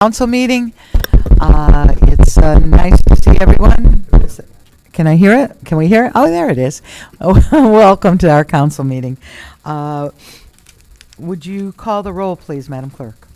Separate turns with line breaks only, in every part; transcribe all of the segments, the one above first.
Council meeting. It's nice to see everyone. Can I hear it? Can we hear it? Oh, there it is. Oh, welcome to our council meeting. Would you call the roll, please, Madam Clerk?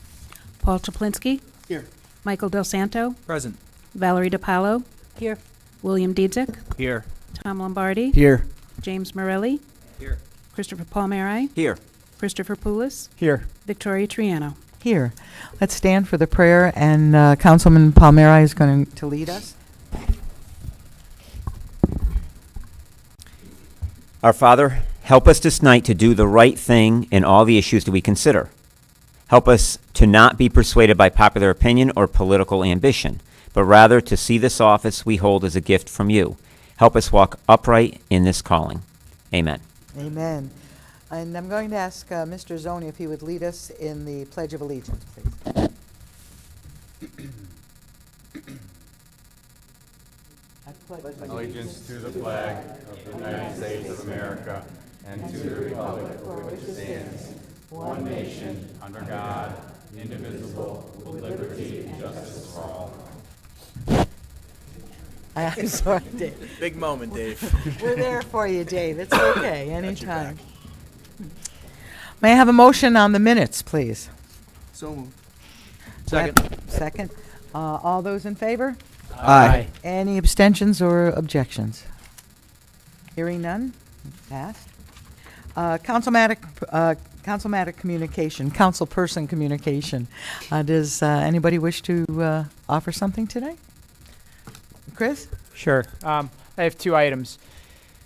Paul Chaplinsky.
Here.
Michael Del Santo.
Present.
Valerie DiPaolo.
Here.
William Diedzik.
Here.
Tom Lombardi.
Here.
James Morelli.
Here.
Christopher Palmieri.
Here.
Christopher Poulos.
Here.
Victoria Triano.
Here. Let's stand for the prayer, and Councilman Palmieri is going to lead us.
Our Father, help us this night to do the right thing in all the issues that we consider. Help us to not be persuaded by popular opinion or political ambition, but rather to see this office we hold as a gift from you. Help us walk upright in this calling. Amen.
Amen. And I'm going to ask Mr. Zoni if he would lead us in the Pledge of Allegiance, please.
Allegiance to the flag of the United States of America and to the republic for which it stands, one nation, under God, indivisible, with liberty and justice for all.
I'm sorry, Dave.
Big moment, Dave.
We're there for you, Dave. It's okay, anytime. May I have a motion on the minutes, please?
So moved. Second.
Second. All those in favor?
Aye.
Any abstentions or objections? Hearing none, passed. Council matter communication, councilperson communication. Does anybody wish to offer something today? Chris?
Sure. I have two items.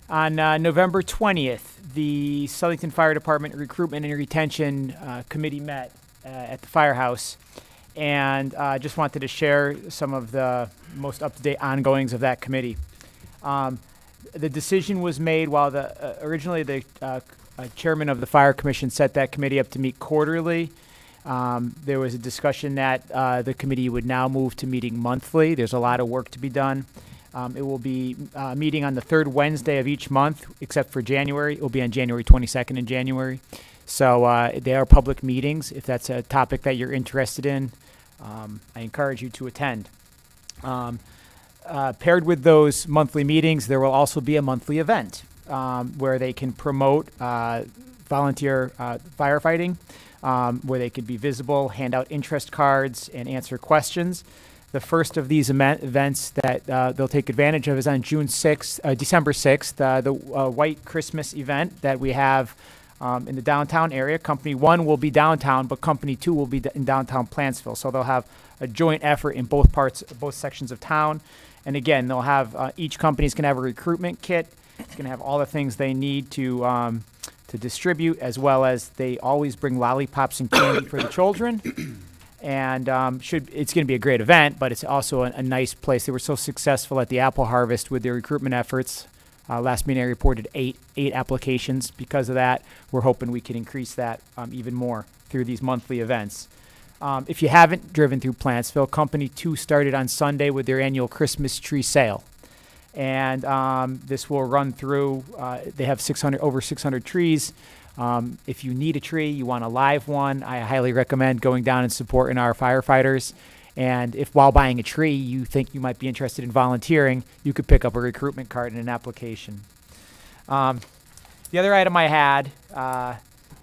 On November 20th, the Southington Fire Department Recruitment and Retention Committee met at the firehouse, and just wanted to share some of the most up-to-date ongoings of that committee. The decision was made while originally the chairman of the Fire Commission set that committee up to meet quarterly. There was a discussion that the committee would now move to meeting monthly. There's a lot of work to be done. It will be meeting on the third Wednesday of each month, except for January. It will be on January 22nd in January. So they are public meetings. If that's a topic that you're interested in, I encourage you to attend. Paired with those monthly meetings, there will also be a monthly event where they can promote volunteer firefighting, where they could be visible, hand out interest cards, and answer questions. The first of these events that they'll take advantage of is on December 6th, the White Christmas event that we have in the downtown area. Company 1 will be downtown, but Company 2 will be in downtown Plainville. So they'll have a joint effort in both sections of town. And again, they'll have each company's going to have a recruitment kit. It's going to have all the things they need to distribute, as well as they always bring lollipops and candy for the children. And it's going to be a great event, but it's also a nice place. They were so successful at the apple harvest with their recruitment efforts. Last meeting I reported eight applications. Because of that, we're hoping we can increase that even more through these monthly events. If you haven't driven through Plantsville, Company 2 started on Sunday with their annual Christmas tree sale. And this will run through, they have over 600 trees. If you need a tree, you want a live one, I highly recommend going down and supporting our firefighters. And if while buying a tree, you think you might be interested in volunteering, you could pick up a recruitment card and an application. The other item I had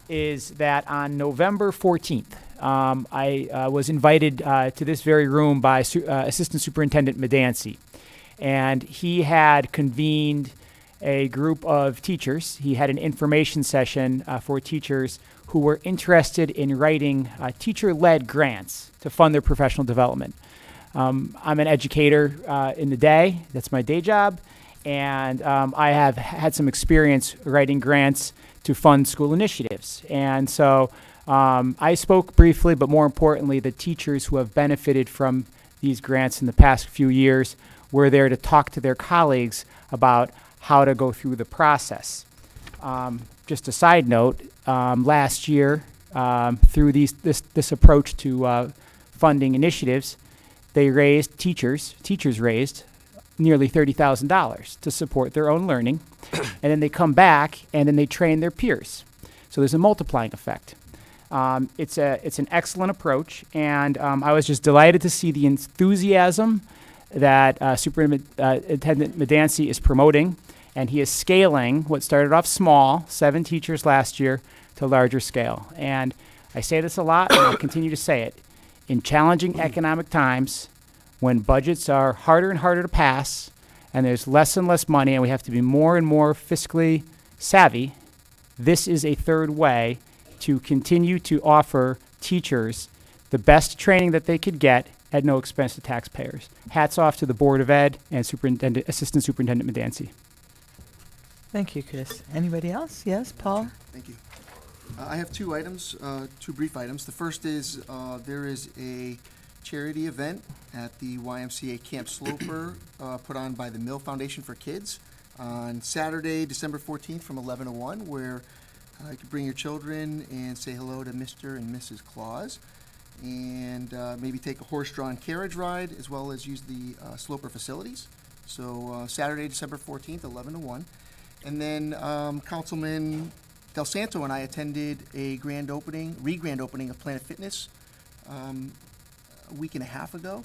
is that on November 14th, I was invited to this very room by Assistant Superintendent Medancy. And he had convened a group of teachers. He had an information session for teachers who were interested in writing teacher-led grants to fund their professional development. I'm an educator in the day. That's my day job. And I have had some experience writing grants to fund school initiatives. And so I spoke briefly, but more importantly, the teachers who have benefited from these grants in the past few years were there to talk to their colleagues about how to go through the process. Just a side note, last year, through this approach to funding initiatives, teachers raised nearly $30,000 to support their own learning, and then they come back and then they train their peers. So there's a multiplying effect. It's an excellent approach, and I was just delighted to see the enthusiasm that Superintendent Medancy is promoting, and he is scaling what started off small, 7 teachers last year, to larger scale. And I say this a lot, and I'll continue to say it. In challenging economic times, when budgets are harder and harder to pass, and there's less and less money, and we have to be more and more fiscally savvy, this is a third way to continue to offer teachers the best training that they could get at no expense to taxpayers. Hats off to the Board of Ed and Assistant Superintendent Medancy.
Thank you, Chris. Anybody else? Yes, Paul?
Thank you. I have 2 items, 2 brief items. The first is there is a charity event at the YMCA Camp Sloper put on by the Mill Foundation for Kids on Saturday, December 14th from 11 to 1, where you can bring your children and say hello to Mr. and Mrs. Claus, and maybe take a horse-drawn carriage ride, as well as use the Sloper facilities. So Saturday, December 14th, 11 to 1. And then Councilman Del Santo and I attended a re-grand opening of Planet Fitness a week and a half ago.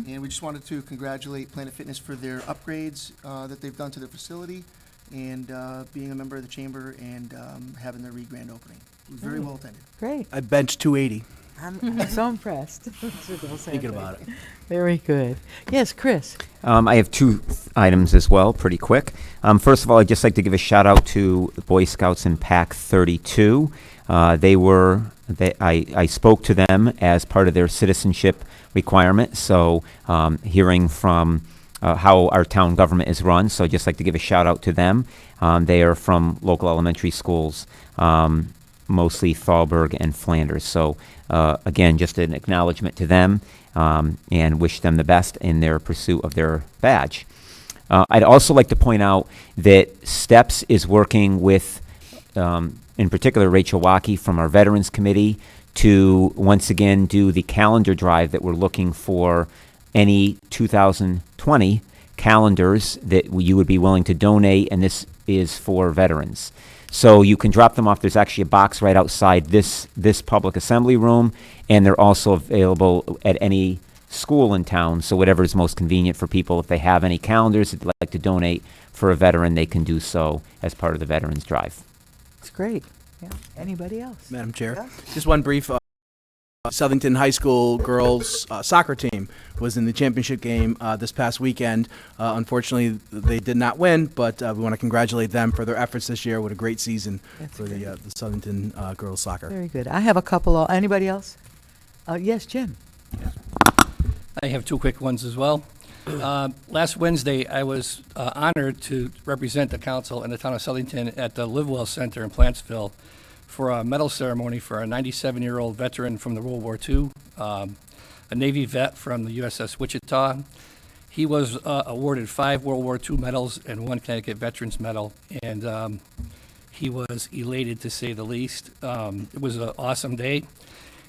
And we just wanted to congratulate Planet Fitness for their upgrades that they've done to their facility, and being a member of the chamber, and having their re-grand opening. It was very well attended.
Great.
I benched 280.
I'm so impressed.
Thinking about it.
Very good. Yes, Chris.
I have 2 items as well, pretty quick. First of all, I'd just like to give a shout out to the Boy Scouts in Pack 32. I spoke to them as part of their citizenship requirement, so hearing from how our town government is run, so I'd just like to give a shout out to them. They are from local elementary schools, mostly Thalberg and Flanders. So again, just an acknowledgement to them, and wish them the best in their pursuit of their badge. I'd also like to point out that STEPS is working with, in particular, Rachel Waukee from our Veterans Committee to once again do the calendar drive that we're looking for any 2020 calendars that you would be willing to donate, and this is for veterans. So you can drop them off. There's actually a box right outside this public assembly room, and they're also available at any school in town. So whatever is most convenient for people, if they have any calendars that they'd like to donate for a veteran, they can do so as part of the Veterans Drive.
It's great. Yeah. Anybody else?
Madam Chair,
Yes?
just one brief. Southington High School girls soccer team was in the championship game this past weekend. Unfortunately, they did not win, but we want to congratulate them for their efforts this year. What a great season
That's
for the Southington girls soccer.
Very good. I have a couple. Anybody else? Yes, Jim.
I have 2 quick ones as well. Last Wednesday, I was honored to represent the council in the town of Southington at the Livewell Center in Plantsville for a medal ceremony for a 97-year-old veteran from the World War II, a Navy vet from the USS Wichita. He was awarded 5 World War II medals and 1 Connecticut Veterans Medal, and he was elated, to say the least. It was an awesome day.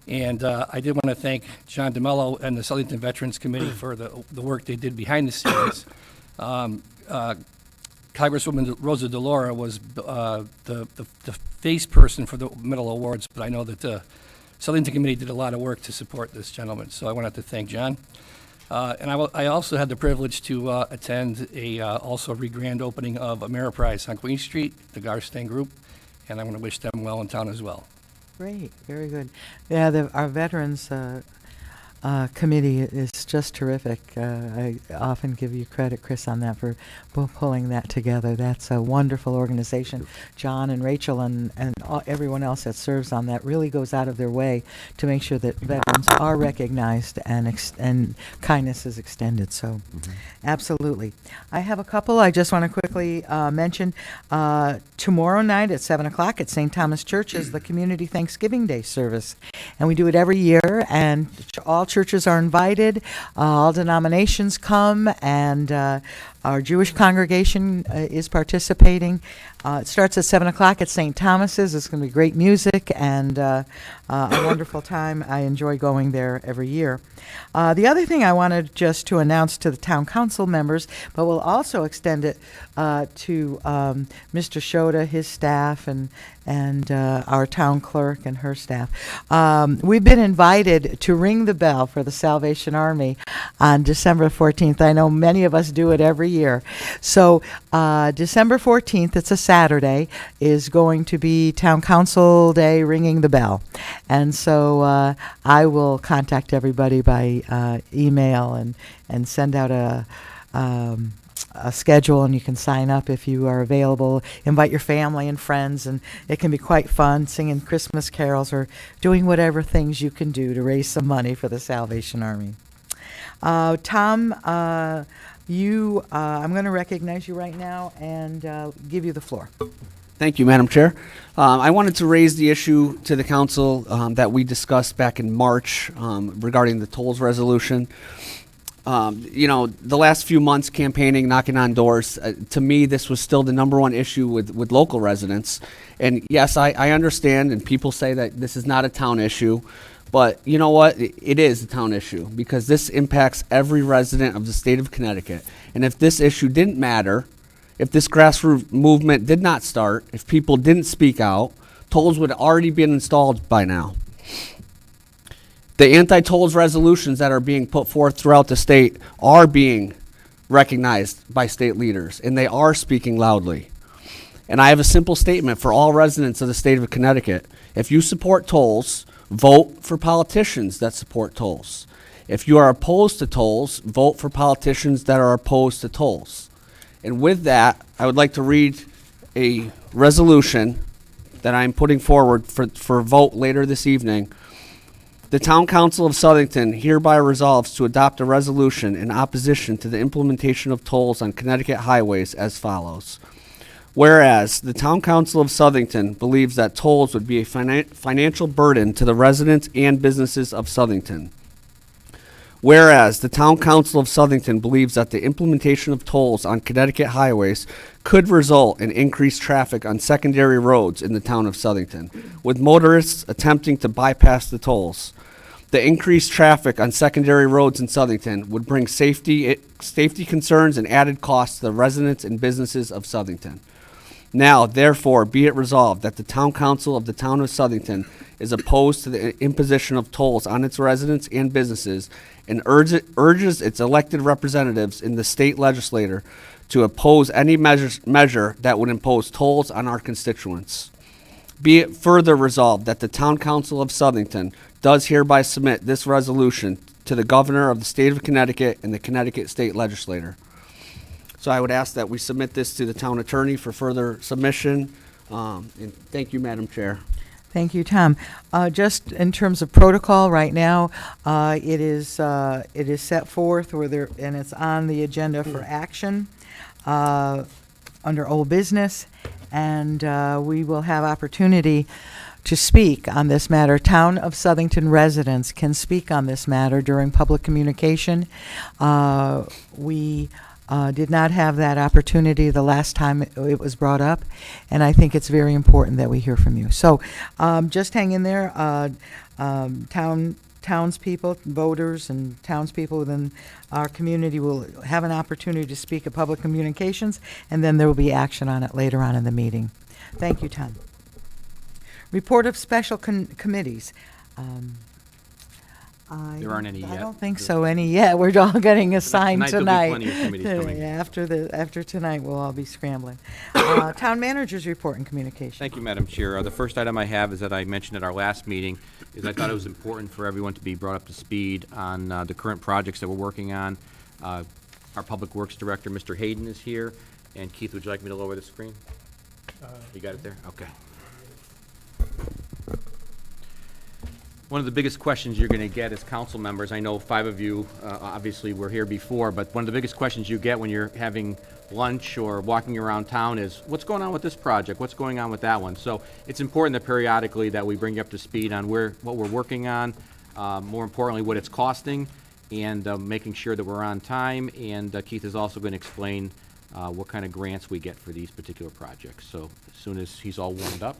And I did want to thank John DeMello and the Southington Veterans Committee for the work they did behind the scenes. Congresswoman Rosa DeLaura was the face person for the medal awards, but I know that the Southington Committee did a lot of work to support this gentleman, so I wanted to thank John. And I also had the privilege to attend also re-grand opening of Ameriprise on Queen Street, the Garstein Group, and I want to wish them well in town as well.
Great. Very good. Yeah, our veterans committee is just terrific. I often give you credit, Chris, on that for pulling that together. That's a wonderful organization. John and Rachel and everyone else that serves on that really goes out of their way to make sure that veterans are recognized and kindness is extended. So, absolutely. I have a couple I just want to quickly mention. Tomorrow night at 7 o'clock at St. Thomas Church is the Community Thanksgiving Day service. And we do it every year, and all churches are invited. All denominations come, and our Jewish congregation is participating. It starts at 7 o'clock at St. Thomas's. It's going to be great music and a wonderful time. I enjoy going there every year. The other thing I wanted just to announce to the town council members, but we'll also extend it to Mr. Shota, his staff, and and our town clerk and her staff. We've been invited to ring the bell for the Salvation Army on December 14th. I know many of us do it every year. So December 14th, it's a Saturday, is going to be Town Council Day ringing the bell. And so I will contact everybody by email and send out a schedule, and you can sign up if you are available. Invite your family and friends, and it can be quite fun, singing Christmas carols or doing whatever things you can do to raise some money for the Salvation Army. Tom, I'm going to recognize you right now and give you the floor.
Thank you, Madam Chair. I wanted to raise the issue to the council that we discussed back in March regarding the tolls resolution. The last few months campaigning, knocking on doors, to me, this was still the number one issue with local residents. And yes, I understand, and people say that this is not a town issue, but you know what? It is a town issue because this impacts every resident of the state of Connecticut. And if this issue didn't matter, if this grassroots movement did not start, if people didn't speak out, tolls would have already been installed by now. The anti-tolls resolutions that are being put forth throughout the state are being recognized by state leaders, and they are speaking loudly. And I have a simple statement for all residents of the state of Connecticut. If you support tolls, vote for politicians that support tolls. If you are opposed to tolls, vote for politicians that are opposed to tolls. And with that, I would like to read a resolution that I'm putting forward for a vote later this evening. The Town Council of Southington hereby resolves to adopt a resolution in opposition to the implementation of tolls on Connecticut highways as follows. Whereas the Town Council of Southington believes that tolls would be a financial burden to the residents and businesses of Southington. Whereas the Town Council of Southington believes that the implementation of tolls on Connecticut highways could result in increased traffic on secondary roads in the town of Southington, with motorists attempting to bypass the tolls. The increased traffic on secondary roads in Southington would bring safety concerns and added costs to the residents and businesses of Southington. Now, therefore, be it resolved that the Town Council of the Town of Southington is opposed to the imposition of tolls on its residents and businesses and urges its elected representatives in the state legislature to oppose any measure that would impose tolls on our constituents. Be it further resolved that the Town Council of Southington does hereby submit this resolution to the Governor of the State of Connecticut and the Connecticut State Legislature. So I would ask that we submit this to the Town Attorney for further submission. And thank you, Madam Chair.
Thank you, Tom. Just in terms of protocol, right now, it is set forth and it's on the agenda for action under old business, and we will have opportunity to speak on this matter. Town of Southington residents can speak on this matter during public communication. We did not have that opportunity the last time it was brought up, and I think it's very important that we hear from you. So just hang in there. Townspeople, voters, and townspeople within our community will have an opportunity to speak at public communications, and then there will be action on it later on in the meeting. Thank you, Tom. Report of special committees.
There aren't any
I
yet.
don't think so, any yet. We're all getting assigned
Tonight
tonight.
there'll be plenty of committees coming.
After tonight, we'll all be scrambling. Town managers report and communication.
Thank you, Madam Chair. The first item I have is that I mentioned at our last meeting is I thought it was important for everyone to be brought up to speed on the current projects that we're working on. Our Public Works Director, Mr. Hayden, is here. And Keith, would you like me to lower the screen? You got it there? Okay. One of the biggest questions you're going to get as council members, I know 5 of you obviously were here before, but one of the biggest questions you get when you're having lunch or walking around town is, what's going on with this project? What's going on with that one? So it's important that periodically that we bring you up to speed on what we're working on, more importantly, what it's costing, and making sure that we're on time. And Keith is also going to explain what kind of grants we get for these particular projects. So as soon as he's all warmed up.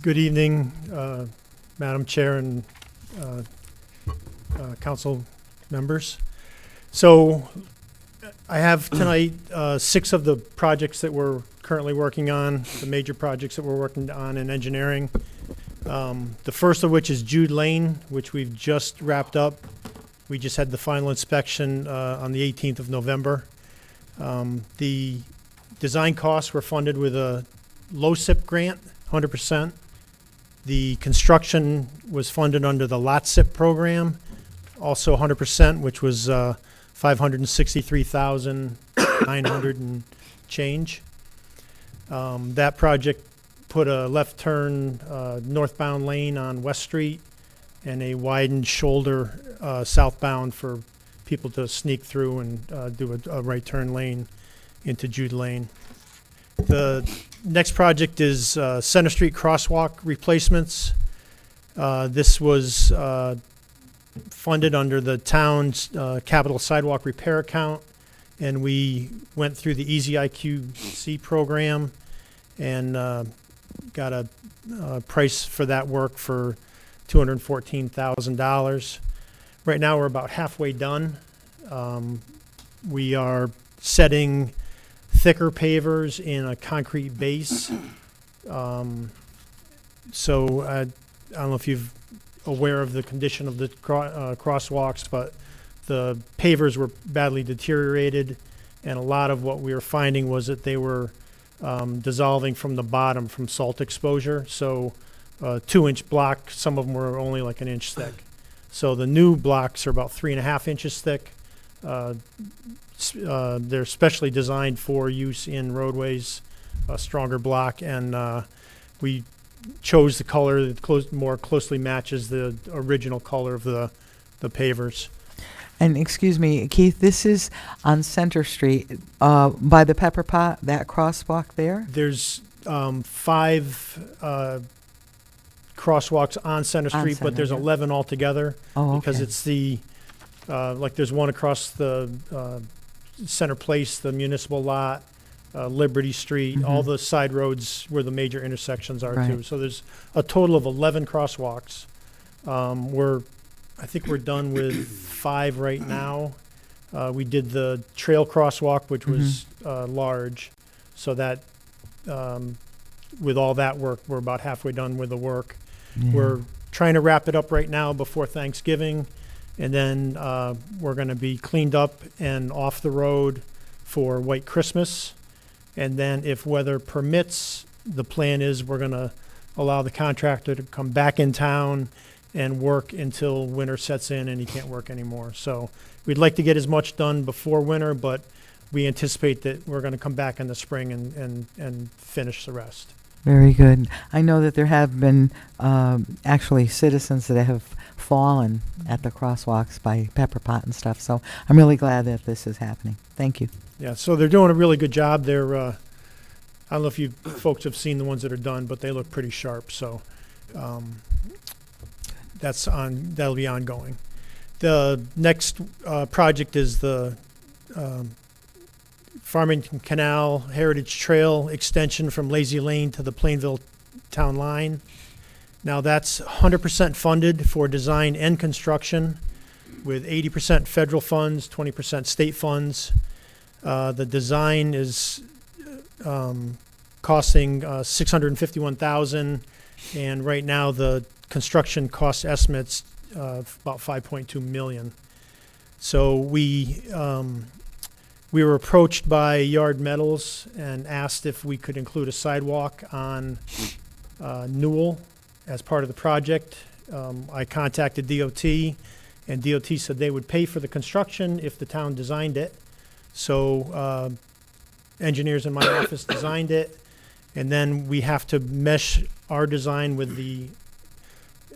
Good evening, Madam Chair and council members. So I have tonight 6 of the projects that we're currently working on, the major projects that we're working on in engineering. The first of which is Jude Lane, which we've just wrapped up. We just had the final inspection on the 18th of November. The design costs were funded with a low SIP grant, 100%. The construction was funded under the lot SIP program, also 100%, which was $563,900 and change. That project put a left turn northbound lane on West Street and a widened shoulder southbound for people to sneak through and do a right turn lane into Jude Lane. The next project is Center Street Crosswalk replacements. This was funded under the town's capital sidewalk repair account, and we went through the Easy IQC program and got a price for that work for $214,000. Right now, we're about halfway done. We are setting thicker pavers in a concrete base. So I don't know if you're aware of the condition of the crosswalks, but the pavers were badly deteriorated, and a lot of what we were finding was that they were dissolving from the bottom from salt exposure. So 2-inch block, some of them were only like 1 inch thick. So the new blocks are about 3.5 inches thick. They're specially designed for use in roadways, a stronger block, and we chose the color that more closely matches the original color of the pavers.
And excuse me, Keith, this is on Center Street by the Pepper Pot, that crosswalk there?
There's 5 crosswalks on Center Street, but there's 11 altogether.
Oh,
because
okay.
it's the, like there's one across the Center Place, the municipal lot, Liberty Street, all the side roads where the major intersections are too.
Right.
So there's a total of 11 crosswalks. I think we're done with 5 right now. We did the trail crosswalk, which was large. So that, with all that work, we're about halfway done with the work.
Yeah.
We're trying to wrap it up right now before Thanksgiving. And then we're going to be cleaned up and off the road for White Christmas. And then if weather permits, the plan is we're going to allow the contractor to come back in town and work until winter sets in and he can't work anymore. So we'd like to get as much done before winter, but we anticipate that we're going to come back in the spring and finish the rest.
Very good. I know that there have been actually citizens that have fallen at the crosswalks by Pepper Pot and stuff, so I'm really glad that this is happening. Thank you.
Yeah, so they're doing a really good job. They're, I don't know if you folks have seen the ones that are done, but they look pretty sharp, so that'll be ongoing. The next project is the Farmington Canal Heritage Trail extension from Lazy Lane to the Plainville town line. Now that's 100% funded for design and construction with 80% federal funds, 20% state funds. The design is costing $651,000, and right now the construction cost estimates about $5.2 million. So we were approached by Yard Metals and asked if we could include a sidewalk on Newell as part of the project. I contacted DOT, and DOT said they would pay for the construction if the town designed it. So engineers in my office designed it, and then we have to mesh our design with the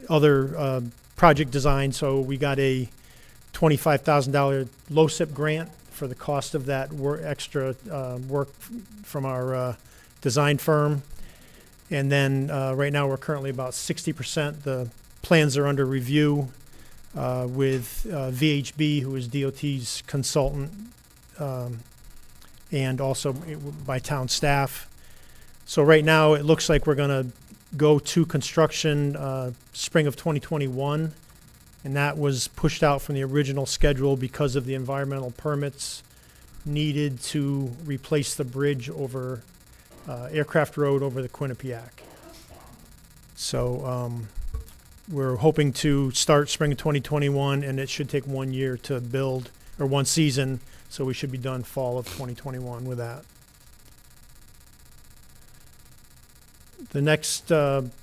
other project design. So we got a $25,000 low-SIP grant for the cost of that extra work from our design firm. And then right now we're currently about 60%. The plans are under review with VHB, who is DOT's consultant, and also by town staff. So right now it looks like we're going to go to construction spring of 2021, and that was pushed out from the original schedule because of the environmental permits needed to replace the bridge over Aircraft Road over the Quinnipiac. So we're hoping to start spring of 2021, and it should take 1 year to build, or 1 season, so we should be done fall of 2021 with that. The next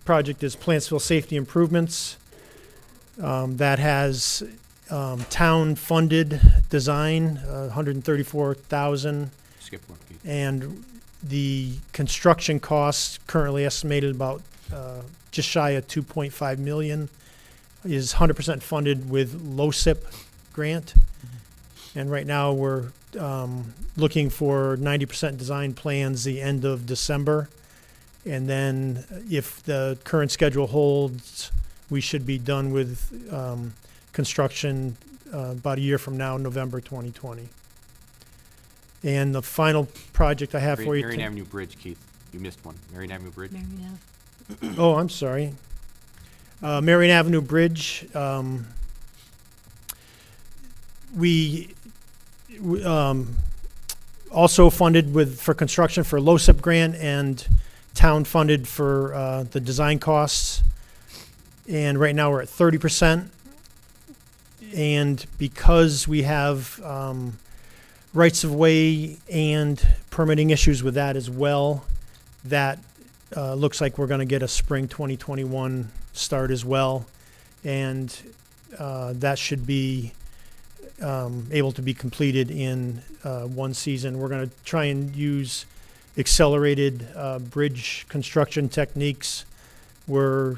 project is Plantsville Safety Improvements. That has town-funded design, $134,000,
Skip one, Keith.
and the construction costs currently estimated about just shy of 2.5 million, is 100% funded with LoSiP grant. And right now we're looking for 90% design plans the end of December. And then if the current schedule holds, we should be done with construction about a year from now, November 2020. And the final project I have for you.
Marion Avenue Bridge, Keith. You missed one. Marion Avenue Bridge.
Oh, I'm sorry. Marion Avenue Bridge. We also funded for construction for LoSiP grant and town funded for the design costs. And right now we're at 30%. And because we have rights of way and permitting issues with that as well, that looks like we're going to get a spring 2021 start as well. And that should be able to be completed in 1 season. We're going to try and use accelerated bridge construction techniques. We're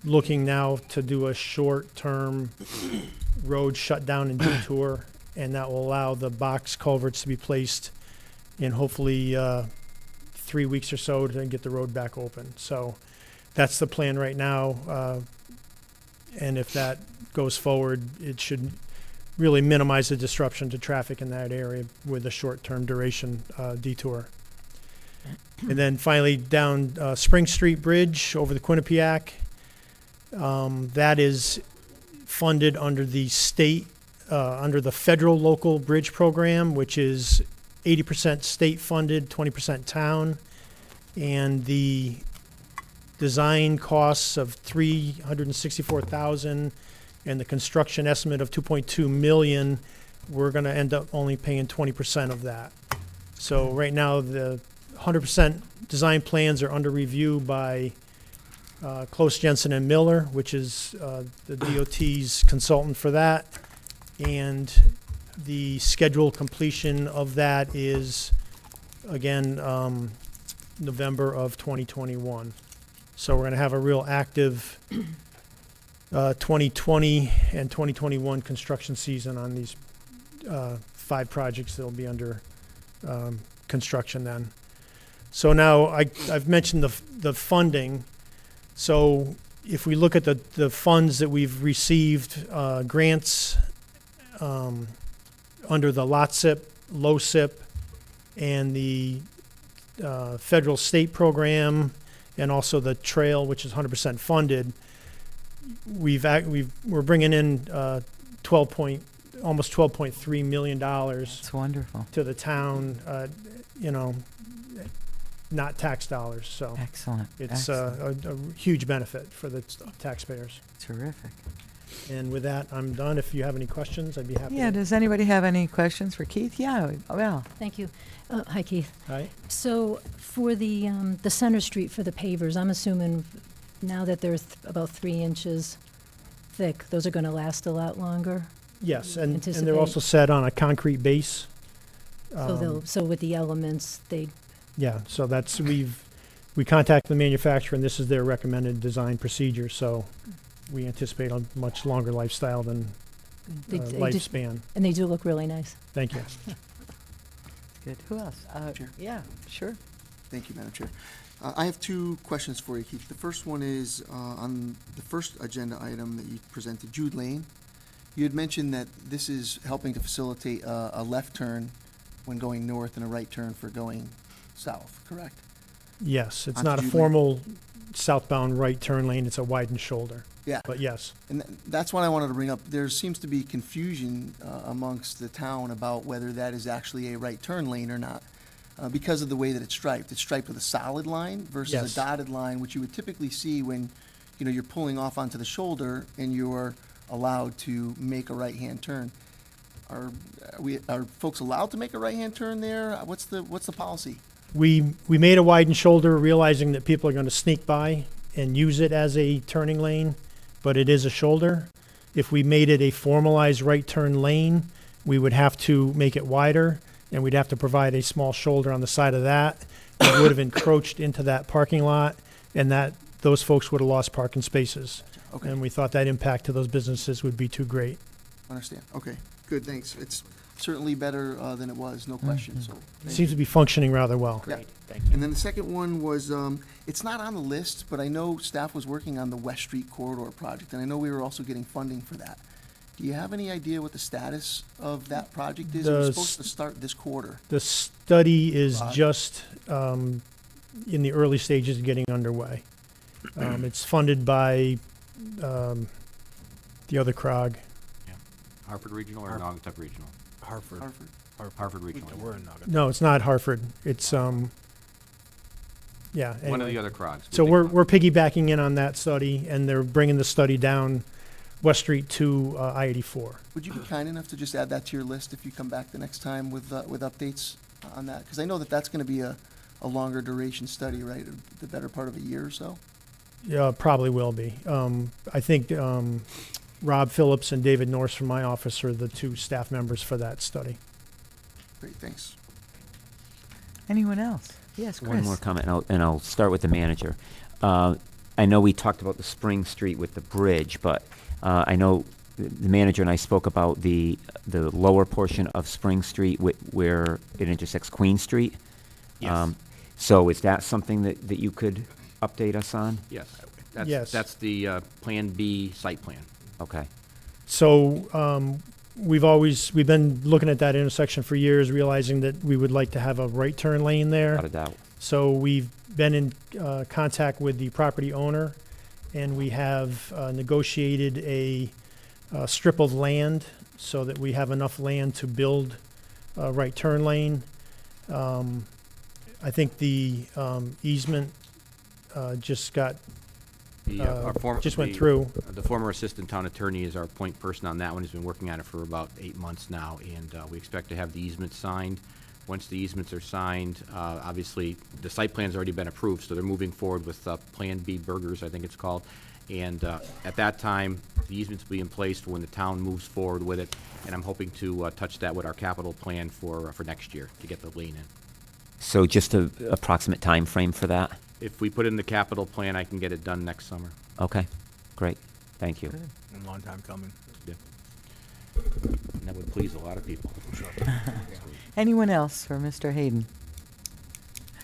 looking now to do a short-term road shutdown and detour, and that will allow the box culverts to be placed in hopefully 3 weeks or so to get the road back open. So that's the plan right now. And if that goes forward, it should really minimize the disruption to traffic in that area with a short-term duration detour. And then finally down Spring Street Bridge over the Quinnipiac. That is funded under the state, under the federal local bridge program, which is 80% state funded, 20% town. And the design costs of $364,000 and the construction estimate of $2.2 million, we're going to end up only paying 20% of that. So right now the 100% design plans are under review by Close Jensen and Miller, which is the DOT's consultant for that. And the scheduled completion of that is, again, November of 2021. So we're going to have a real active 2020 and 2021 construction season on these 5 projects that will be under construction then. So now I've mentioned the funding. So if we look at the funds that we've received, grants under the LOTSIP, LoSiP, and the federal state program, and also the trail, which is 100% funded, we're bringing in almost $12.3 million.
That's wonderful.
To the town, not tax dollars. So
Excellent.
it's
Excellent.
a huge benefit for the taxpayers.
Terrific.
And with that, I'm done. If you have any questions, I'd be happy.
Yeah, does anybody have any questions for Keith? Yeah, well,
Thank you. Hi, Keith.
Right?
So for the Center Street for the pavers, I'm assuming now that they're about 3 inches thick, those are going to last a lot longer?
Yes, and they're
Anticipate.
also set on a concrete base.
So with the elements,
Yeah, so that's, we contact the manufacturer, and this is their recommended design procedure, so we anticipate a much longer lifestyle than
they do,
lifespan.
and they do look really nice.
Thank you.
good. Who else?
Chair.
Yeah, sure.
Thank you, Madam Chair. I have 2 questions for you, Keith. The first one is on the first agenda item that you presented, Jude Lane. You had mentioned that this is helping to facilitate a left turn when going north and a right turn for going south, correct?
Yes, it's
Onto
not a
Jude Lane.
formal southbound right turn lane. It's a widened shoulder.
Yeah.
But yes,
And that's what I wanted to bring up. There seems to be confusion amongst the town about whether that is actually a right turn lane or not, because of the way that it's striped. It's striped with a solid line versus
Yes.
a dotted line, which you would typically see when, you're pulling off onto the shoulder and you're allowed to make a right-hand turn. Are folks allowed to make a right-hand turn there? What's the policy?
we made a widened shoulder, realizing that people are going to sneak by and use it as a turning lane, but it is a shoulder. If we made it a formalized right turn lane, we would have to make it wider, and we'd have to provide a small shoulder on the side of that. It would have encroached into that parking lot, and those folks would have lost parking spaces.
Okay,
And we thought that impact to those businesses would be too great.
understand. Okay, good, thanks. It's certainly better than it was, no question, so.
It
thank
seems
you.
to be functioning rather well.
Yeah.
Thank you.
And then the second one was, it's not on the list, but I know staff was working on the West Street Corridor project, and I know we were also getting funding for that. Do you have any idea what the status of that project is? It was
The
supposed to start this quarter.
The study is
Right.
just in the early stages of getting underway. It's funded by the other CROG.
Hartford Regional or Naugatuck Regional?
Hartford.
Hartford.
Hartford Regional.
We're in Naugatuck.
No, it's not Hartford. It's yeah.
One of
Anyway.
the other CROGs.
So we're piggybacking in on that study, and they're bringing the study down West Street to I-84.
Would you be kind enough to just add that to your list if you come back the next time with updates on that? Because I know that that's going to be a longer duration study, right? The better part of a year or so?
Yeah, probably will be. I think Rob Phillips and David Norse from my office are the two staff members for that study.
Great, thanks.
Anyone else? Yes, Chris.
One more comment, and I'll start with the manager. I know we talked about the Spring Street with the bridge, but I know the manager and I spoke about the lower portion of Spring Street where it intersects Queen Street.
Yes.
So is that something that you could update us on?
Yes.
Yes.
That's the Plan B site plan.
Okay.
So we've been looking at that intersection for years, realizing that we would like to have a right turn lane there.
Without a doubt.
So we've been in contact with the property owner, and we have negotiated a strip of land so that we have enough land to build a right turn lane. I think the easement just got went through.
The former assistant town attorney is our point person on that one. He's been working on it for about 8 months now, and we expect to have the easement signed. Once the easements are signed, obviously, the site plan's already been approved, so they're moving forward with Plan B Burgers, I think it's called. And at that time, the easements will be in place for when the town moves forward with it, and I'm hoping to touch that with our capital plan for next year to get the lane in.
So just a approximate time frame for that?
If we put in the capital plan, I can get it done next summer.
Okay, great. Thank you.
A long time coming.
And that would please a lot of people.
Anyone else for Mr. Hayden?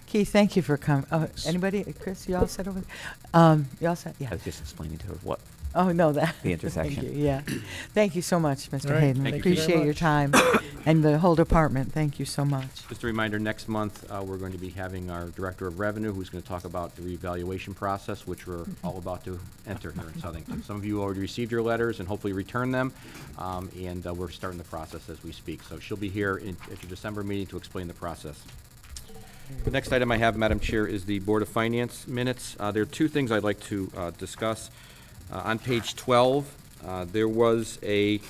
Keith, thank you for coming. Anybody? Chris, you all set over there? You all set? Yeah.
I was just explaining to her what
Oh, no, that.
the intersection.
Thank you, yeah. Thank you so much, Mr.
All right,
Hayden.
thank you very
Appreciate your
much.
time. And the whole department, thank you so much.
Just a reminder, next month, we're going to be having our Director of Revenue, who's going to talk about the revaluation process, which we're all about to enter here in Southington. Some of you already received your letters and hopefully returned them, and we're starting the process as we speak. So she'll be here at your December meeting to explain the process. The next item I have, Madam Chair, is the Board of Finance minutes. There are two things I'd like to discuss. On page 12, there was a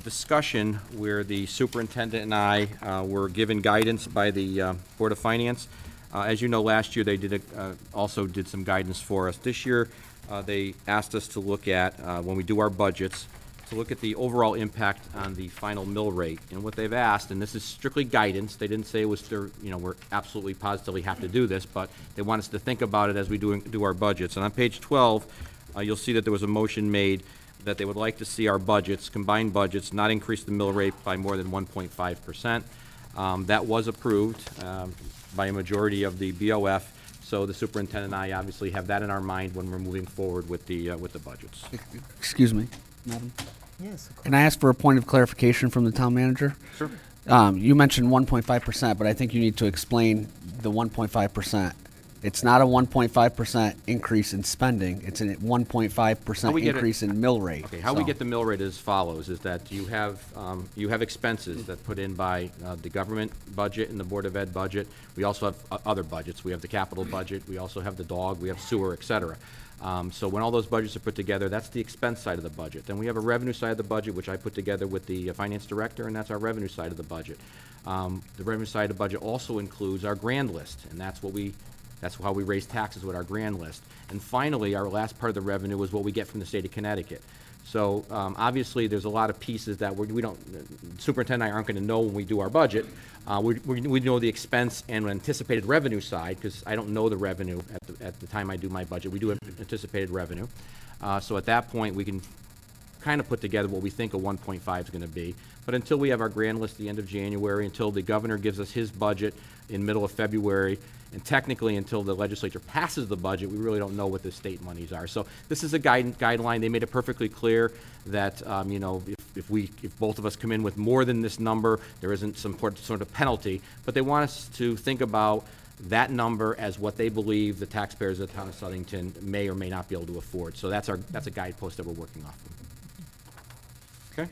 discussion where the superintendent and I were given guidance by the Board of Finance. As you know, last year they also did some guidance for us. This year, they asked us to look at, when we do our budgets, to look at the overall impact on the final mill rate. And what they've asked, and this is strictly guidance, they didn't say it was their, we're absolutely positively have to do this, but they want us to think about it as we do our budgets. And on page 12, you'll see that there was a motion made that they would like to see our budgets, combined budgets, not increase the mill rate by more than 1.5%. That was approved by a majority of the BOF, so the superintendent and I obviously have that in our mind when we're moving forward with the budgets.
Excuse me, madam.
Yes, of course.
Can I ask for a point of clarification from the town manager? It's not a 1.5% increase in spending. It's a 1.5%
get it-
increase in mill rate.
Okay, how we
So-
get the mill rate as follows, is that you have expenses that put in by the government budget and the Board of Ed budget. We also have other budgets. We have the capital budget, we also have the dog, we have sewer, et cetera. So when all those budgets are put together, that's the expense side of the budget. Then we have a revenue side of the budget, which I put together with the finance director, and that's our revenue side of the budget. The revenue side of the budget also includes our grand list, and that's how we raise taxes with our grand list. And finally, our last part of the revenue is what we get from the state of Connecticut. So obviously, there's a lot of pieces that superintendent and I aren't going to know when we do our budget. We know the expense and anticipated revenue side, because I don't know the revenue at the time I do my budget. We do have anticipated revenue. So at that point, we can kind of put together what we think a 1.5 is going to be. But until we have our grand list at the end of January, until the governor gives us his budget in middle of February, and technically until the legislature passes the budget, we really don't know what the state monies are. So this is a guideline. They made it perfectly clear that, if both of us come in with more than this number, there isn't some sort of penalty. But they want us to think about that number as what they believe the taxpayers of the town of Southington may or may not be able to afford. So that's a guidepost that we're working off of. Okay.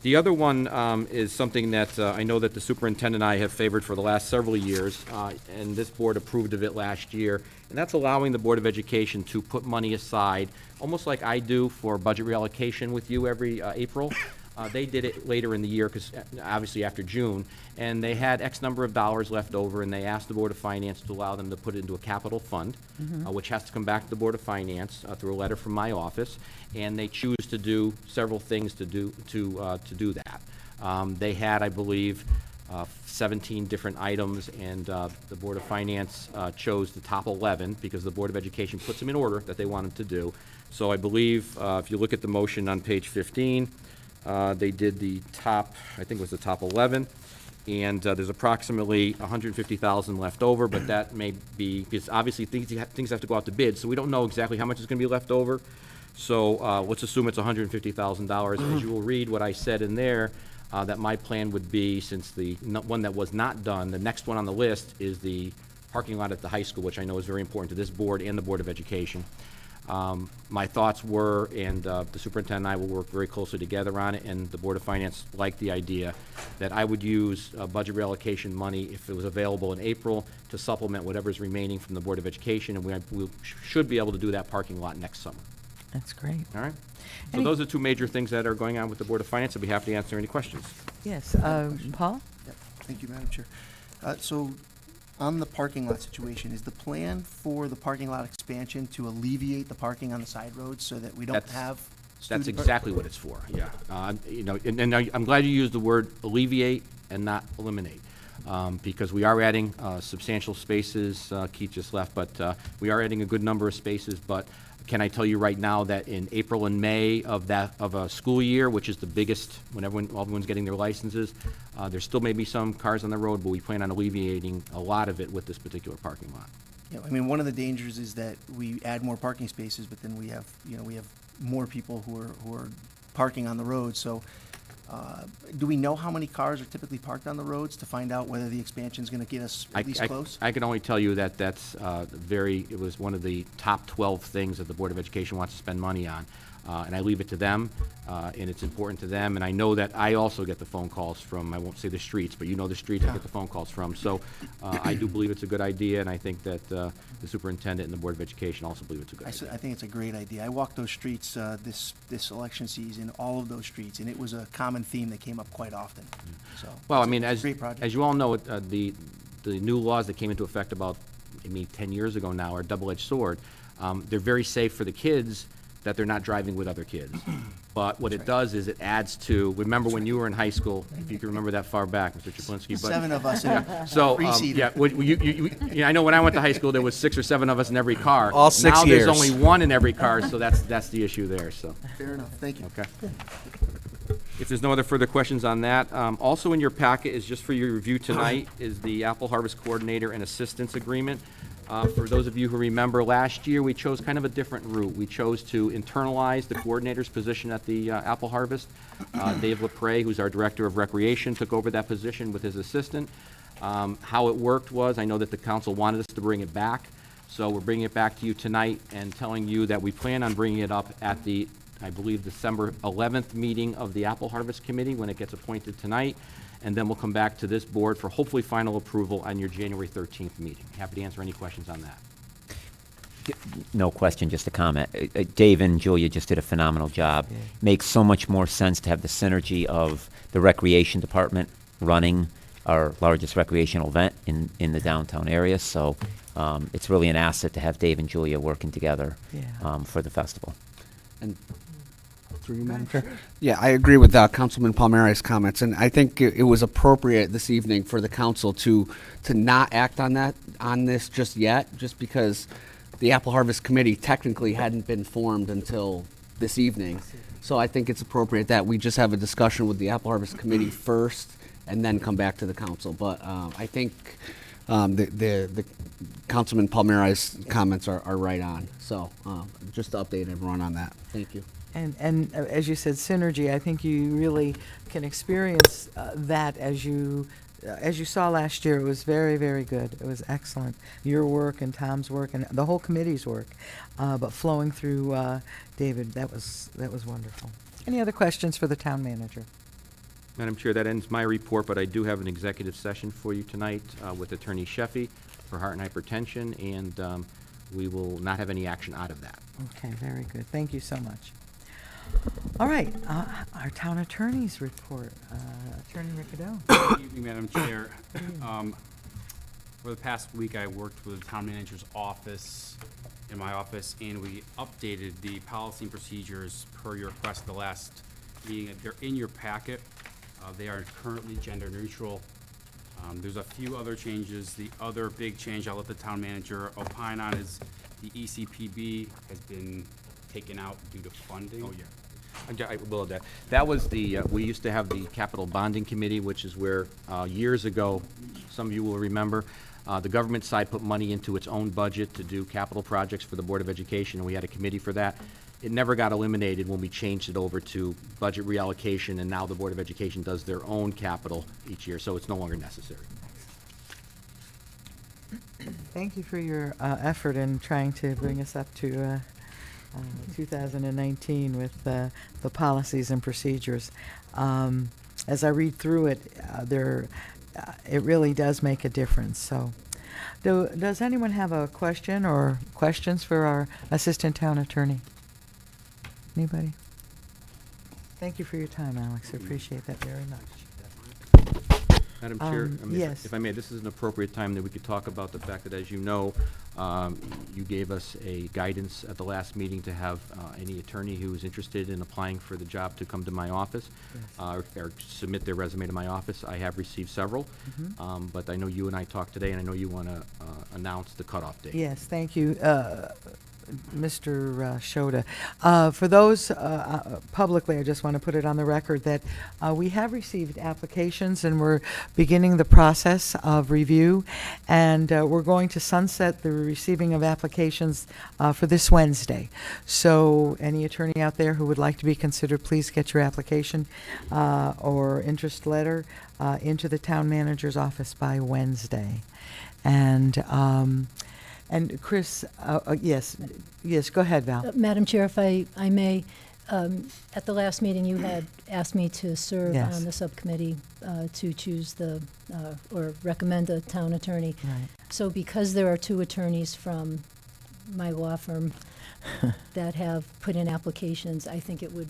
The other one is something that I know that the superintendent and I have favored for the last several years, and this board approved of it last year, and that's allowing the Board of Education to put money aside, almost like I do for budget reallocation with you every April. They did it later in the year, because obviously after June, and they had X number of dollars left over, and they asked the Board of Finance to allow them to put it into a capital fund, which has to come back to the Board of Finance through a letter from my office, and they choose to do several things to do that. They had, I believe, 17 different items, and the Board of Finance chose the top 11 because the Board of Education puts them in order that they wanted to do. So I believe, if you look at the motion on page 15, they did the top, I think it was the top 11, and there's approximately $150,000 left over, but that may be, because obviously things have to go out to bid, so we don't know exactly how much is going to be left over. So let's assume it's $150,000. As you will read what I said in there, that my plan would be, since the one that was not done, the next one on the list is the parking lot at the high school, which I know is very important to this board and the Board of Education. My thoughts were, and the superintendent and I will work very closely together on it, and the Board of Finance liked the idea, that I would use budget reallocation money, if it was available in April, to supplement whatever's remaining from the Board of Education, and we should be able to do that parking lot next summer.
That's great.
All right? So those are two major things that are going on with the Board of Finance. I'd be happy to answer any questions.
Yes, Paul?
Yep. Thank you, Madam Chair. So on the parking lot situation, is the plan for the parking lot expansion to alleviate the parking on the side roads so that we don't have
That's
student
exactly what it's for, yeah. And I'm glad you used the word alleviate and not eliminate, because we are adding substantial spaces. Keith just left, but we are adding a good number of spaces. But can I tell you right now that in April and May of a school year, which is the biggest when everyone's getting their licenses, there still may be some cars on the road, but we plan on alleviating a lot of it with this particular parking lot.
Yeah, I mean, one of the dangers is that we add more parking spaces, but then we have more people who are parking on the road. So, do we know how many cars are typically parked on the roads to find out whether the expansion is going to get us at least close?
I can only tell you that it was one of the top 12 things that the Board of Education wants to spend money on. And I leave it to them, and it's important to them. And I know that I also get the phone calls from, I won't say the streets, but you know the streets I get the phone calls from. So I do believe it's a good idea, and I think that the superintendent and the Board of Education also believe it's a good idea.
I think it's a great idea. I walked those streets this election season, all of those streets, and it was a common theme that came up quite often. So,
Well, I
it's
mean,
a great project.
as you all know, the new laws that came into effect about, 10 years ago now are a double-edged sword. They're very safe for the kids, that they're not driving with other kids. But what it does is it adds to, remember when you were in high school, if you can remember that far back, Mr. Chaplinsky. But
7 of us in a
So,
three-seater.
I know when I went to high school, there was 6 or 7 of us in every car.
All 6
Now
years.
there's only 1 in every car, so that's the issue there, so.
Fair enough, thank you.
Okay. If there's no other further questions on that, also in your packet is, just for your review tonight, is the Apple Harvest Coordinator and Assistance Agreement. For those of you who remember, last year we chose kind of a different route. We chose to internalize the coordinator's position at the Apple Harvest. Dave LaPre, who's our Director of Recreation, took over that position with his assistant. How it worked was, I know that the council wanted us to bring it back. So we're bringing it back to you tonight and telling you that we plan on bringing it up at the, I believe, December 11th meeting of the Apple Harvest Committee when it gets appointed tonight. And then we'll come back to this board for hopefully final approval on your January 13th meeting. Happy to answer any questions on that.
No question, just a comment. Dave and Julia just did a phenomenal job.
Yeah.
Makes so much more sense to have the synergy of the recreation department running our largest recreational event in the downtown area. So it's really an asset to have Dave and Julia working together for the festival.
And through you, Madam Chair. Yeah, I agree with Councilman Palmieri's comments, and I think it was appropriate this evening for the council to not act on this just yet, just because the Apple Harvest Committee technically hadn't been formed until this evening. So I think it's appropriate that we just have a discussion with the Apple Harvest Committee first and then come back to the council. But I think the Councilman Palmieri's comments are right on. So just to update everyone on that. Thank you.
And as you said, synergy, I think you really can experience that as you saw last year. It was very, very good. It was excellent. Your work and Tom's work and the whole committee's work, but flowing through David, that was wonderful. Any other questions for the town manager?
Madam Chair, that ends my report, but I do have an executive session for you tonight with Attorney Sheffy for heart and hypertension, and we will not have any action out of that.
Okay, very good. Thank you so much. All right, our town attorney's report. Attorney Riccadeau.
Good evening, Madam Chair. For the past week, I worked with the town manager's office, in my office, and we updated the policy and procedures per your request at the last meeting. They're in your packet. They are currently gender neutral. There's a few other changes. The other big change I'll let the town manager opine on is the ECPB has been taken out due to funding.
Oh, yeah. I will add that. That was the, we used to have the Capital Bonding Committee, which is where, years ago, some of you will remember, the government side put money into its own budget to do capital projects for the Board of Education, and we had a committee for that. It never got eliminated when we changed it over to budget reallocation, and now the Board of Education does their own capital each year, so it's no longer necessary.
Thank you for your effort in trying to bring us up to 2019 with the policies and procedures. As I read through it, it really does make a difference. So, does anyone have a question or questions for our assistant town attorney? Anybody? Thank you for your time, Alex. I appreciate that very much.
Madam Chair,
yes.
if I may, this is an appropriate time that we could talk about the fact that, as you know, you gave us a guidance at the last meeting to have any attorney who is interested in applying for the job to come to my office, or submit their resume to my office. I have received several, but I know you and I talked today, and I know you want to announce the cutoff date.
Yes, thank you, Mr. Shoda. For those publicly, I just want to put it on the record that we have received applications and we're beginning the process of review, and we're going to sunset the receiving of applications for this Wednesday. So any attorney out there who would like to be considered, please get your application or interest letter into the town manager's office by Wednesday. And Chris, yes, go ahead, Val.
Madam Chair, if I may, at the last meeting, you had asked me to serve
Yes.
on the subcommittee to choose or recommend a town attorney.
Right.
So because there are two attorneys from my law firm that have put in applications, I think it would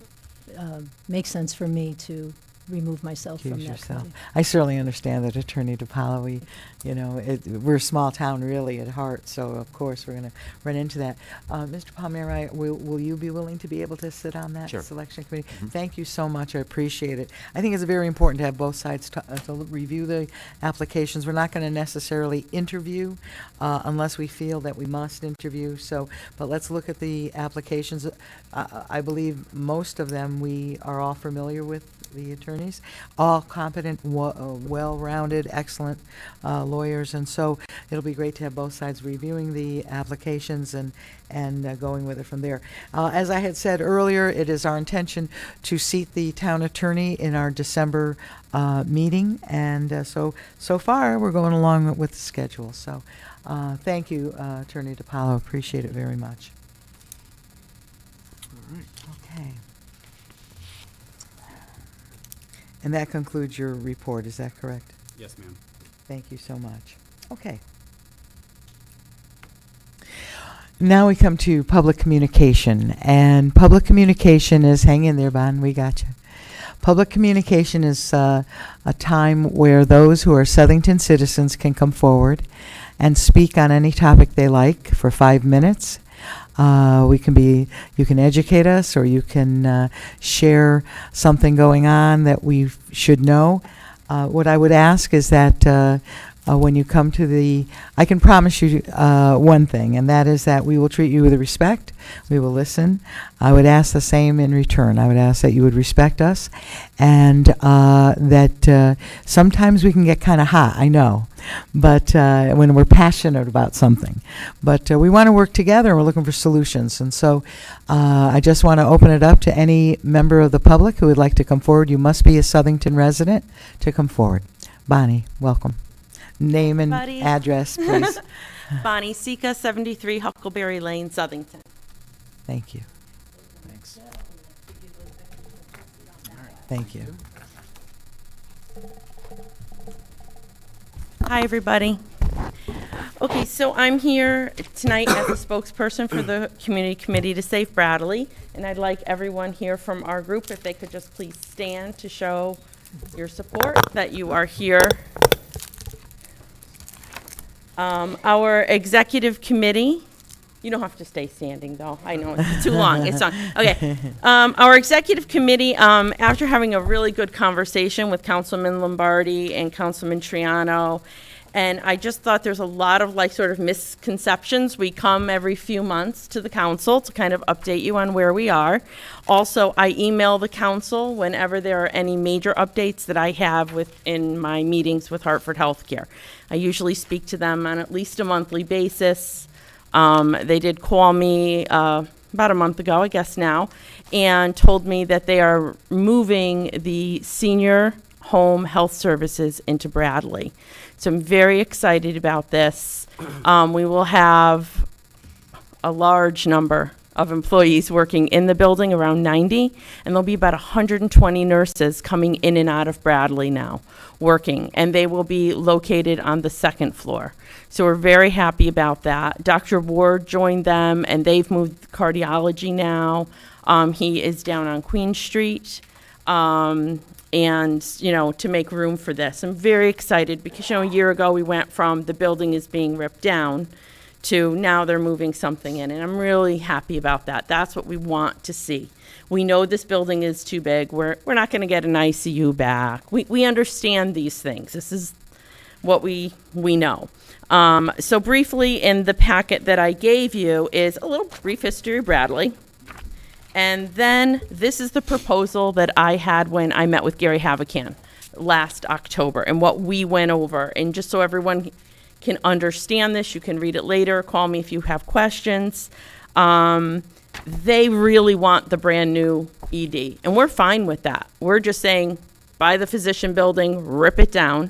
make sense for me to remove myself from
Accuse
that
yourself.
committee.
I certainly understand that, Attorney DiPaolo. We're a small town really at heart, so of course we're going to run into that. Mr. Palmieri, will you be willing to be able to sit on that
Sure.
selection committee? Thank you so much. I appreciate it. I think it's very important to have both sides to review the applications. We're not going to necessarily interview unless we feel that we must interview. But let's look at the applications. I believe most of them we are all familiar with. The attorneys, all competent, well-rounded, excellent lawyers, and so it'll be great to have both sides reviewing the applications and going with it from there. As I had said earlier, it is our intention to seat the town attorney in our December meeting, and so far we're going along with the schedule. So Thank you, Attorney DiPaolo. Appreciate it very much. Okay. And that concludes your report, is that correct?
Yes, ma'am.
Thank you so much. Okay. Now we come to public communication, and public communication is, hang in there, Bon, we got you. Public communication is a time where those who are Southington citizens can come forward and speak on any topic they like for 5 minutes. You can educate us, or you can share something going on that we should know. What I would ask is that when you come to I can promise you one thing, and that is that we will treat you with respect. We will listen. I would ask the same in return. I would ask that you would respect us, and that sometimes we can get kind of hot, I know, but when we're passionate about something. But we want to work together, and we're looking for solutions. And so I just want to open it up to any member of the public who would like to come forward. You must be a Southington resident to come forward. Bonnie, welcome. Name and
Buddy.
address, please.
Bonnie Sika, 73 Huckleberry Lane, Southington.
Thank you.
Thanks.
Thank you.
Hi, everybody. Okay, so I'm here tonight as a spokesperson for the Community Committee to Save Bradley, and I'd like everyone here from our group, if they could just please stand to show your support that you are here. Our executive committee, you don't have to stay standing though. I know it's too long. It's long. Okay. Our executive committee, after having a really good conversation with Councilman Lombardi and Councilman Triano, and I just thought there's a lot of sort of misconceptions. We come every few months to the council to kind of update you on where we are. Also, I email the council whenever there are any major updates that I have in my meetings with Hartford Healthcare. I usually speak to them on at least a monthly basis. They did call me about a month ago, I guess now, and told me that they are moving the senior home health services into Bradley. So I'm very excited about this. We will have a large number of employees working in the building, around 90, and there'll be about 120 nurses coming in and out of Bradley now working, and they will be located on the second floor. So we're very happy about that. Dr. Ward joined them, and they've moved cardiology now. He is down on Queen Street. And, to make room for this. I'm very excited because, a year ago we went from the building is being ripped down to now they're moving something in, and I'm really happy about that. That's what we want to see. We know this building is too big. We're not going to get an ICU back. We understand these things. This is what we know. So briefly, in the packet that I gave you is a little brief history of Bradley. And then this is the proposal that I had when I met with Gary Havacan last October and what we went over. And just so everyone can understand this, you can read it later, call me if you have questions. They really want the brand new ED, and we're fine with that. We're just saying, buy the physician building, rip it down,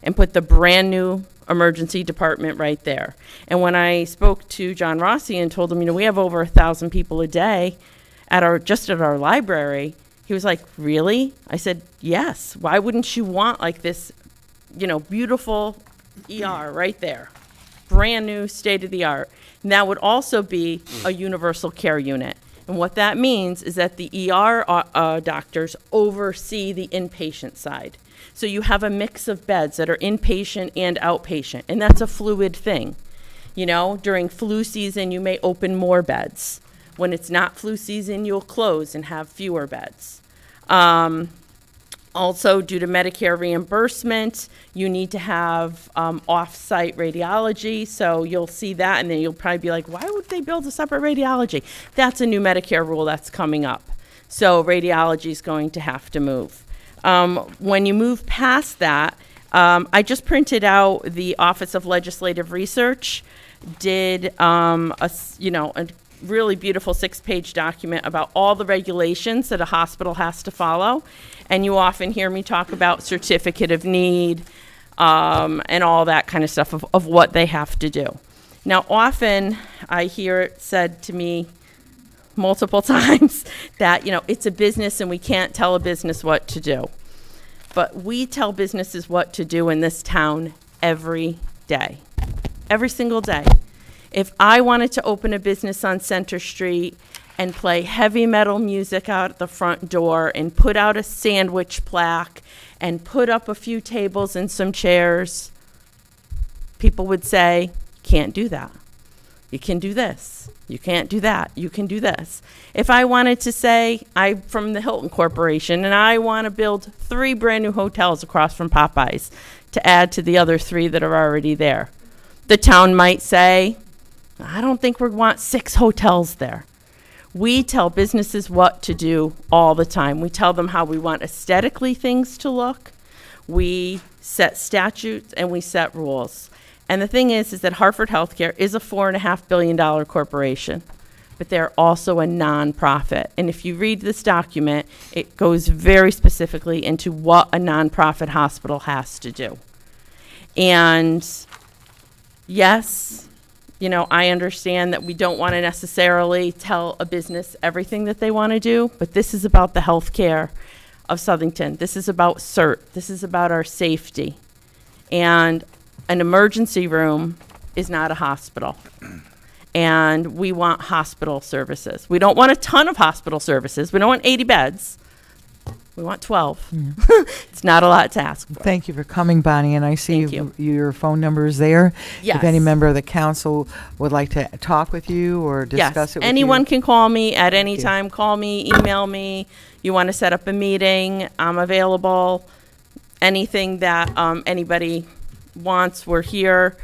and put the brand new emergency department right there. And when I spoke to John Rossi and told him, we have over 1,000 people a day at our library, he was like, really? I said, yes. Why wouldn't you want this, beautiful ER right there, brand new, state of the art? And that would also be a universal care unit. And what that means is that the ER doctors oversee the inpatient side. So you have a mix of beds that are inpatient and outpatient, and that's a fluid thing. During flu season, you may open more beds. When it's not flu season, you'll close and have fewer beds. Also, due to Medicare reimbursement, you need to have off-site radiology. So you'll see that, and then you'll probably be like, why would they build a separate radiology? That's a new Medicare rule that's coming up. So radiology is going to have to move. When you move past that, I just printed out the Office of Legislative Research, did a really beautiful 6-page document about all the regulations that a hospital has to follow. And you often hear me talk about certificate of need, and all that kind of stuff of what they have to do. Now, often I hear it said to me multiple times that, it's a business and we can't tell a business what to do. But we tell businesses what to do in this town every day, every single day. If I wanted to open a business on Center Street and play heavy metal music out at the front door and put out a sandwich plaque and put up a few tables and some chairs, people would say, can't do that. You can do this. You can't do that. You can do this. If I wanted to say, I'm from the Hilton Corporation and I want to build 3 brand new hotels across from Popeyes to add to the other 3 that are already there, the town might say, I don't think we want 6 hotels there. We tell businesses what to do all the time. We tell them how we want aesthetically things to look. We set statutes and we set rules. And the thing is that Hartford Healthcare is a $4.5 billion corporation, but they're also a nonprofit. And if you read this document, it goes very specifically into what a nonprofit hospital has to do. And yes, I understand that we don't want to necessarily tell a business everything that they want to do, but this is about the healthcare of Southington. This is about CERT. This is about our safety. And an emergency room is not a hospital. And we want hospital services. We don't want a ton of hospital services. We don't want 80 beds. We want 12. Yeah. It's not a lot to ask for.
Thank you for coming, Bonnie, and I see your phone number is there.
Yes.
If any member of the council would like to talk with you or discuss it with you.
Anyone can call me at any time. Call me, email me. You want to set up a meeting, I'm available. Anything that anybody wants, we're here.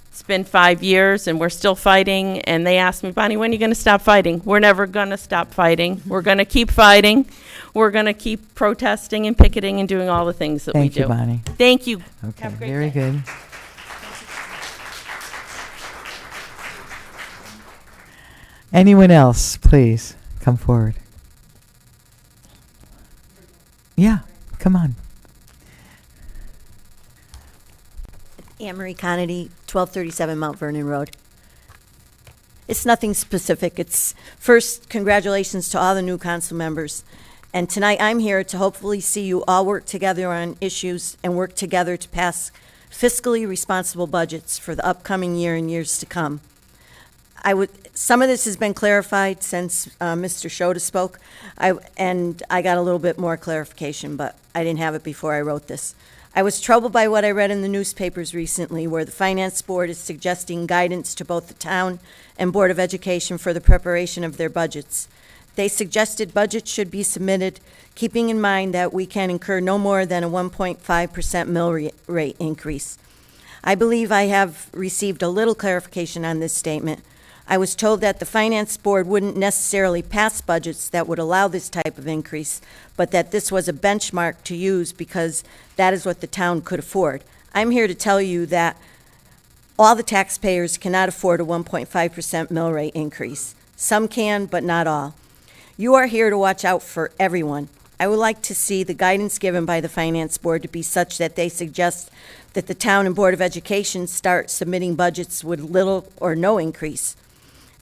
It's been 5 years and we're still fighting. And they asked me, Bonnie, when are you going to stop fighting? We're never going to stop fighting. We're going to keep fighting. We're going to keep protesting and picketing and doing all the things that we do.
Thank you, Bonnie.
Thank you.
Okay,
Have a great
very
day.
good. Anyone else, please come forward. Yeah, come on.
Anne Marie Connedy, 1237 Mount Vernon Road. It's nothing specific. It's first, congratulations to all the new council members. And tonight I'm here to hopefully see you all work together on issues and work together to pass fiscally responsible budgets for the upcoming year and years to come. Some of this has been clarified since Mr. Shota spoke, and I got a little bit more clarification, but I didn't have it before I wrote this. I was troubled by what I read in the newspapers recently, where the Finance Board is suggesting guidance to both the town and Board of Education for the preparation of their budgets. They suggested budgets should be submitted, keeping in mind that we can incur no more than a 1.5% mill rate increase. I believe I have received a little clarification on this statement. I was told that the Finance Board wouldn't necessarily pass budgets that would allow this type of increase, but that this was a benchmark to use because that is what the town could afford. I'm here to tell you that all the taxpayers cannot afford a 1.5% mill rate increase. Some can, but not all. You are here to watch out for everyone. I would like to see the guidance given by the Finance Board to be such that they suggest that the town and Board of Education start submitting budgets with little or no increase.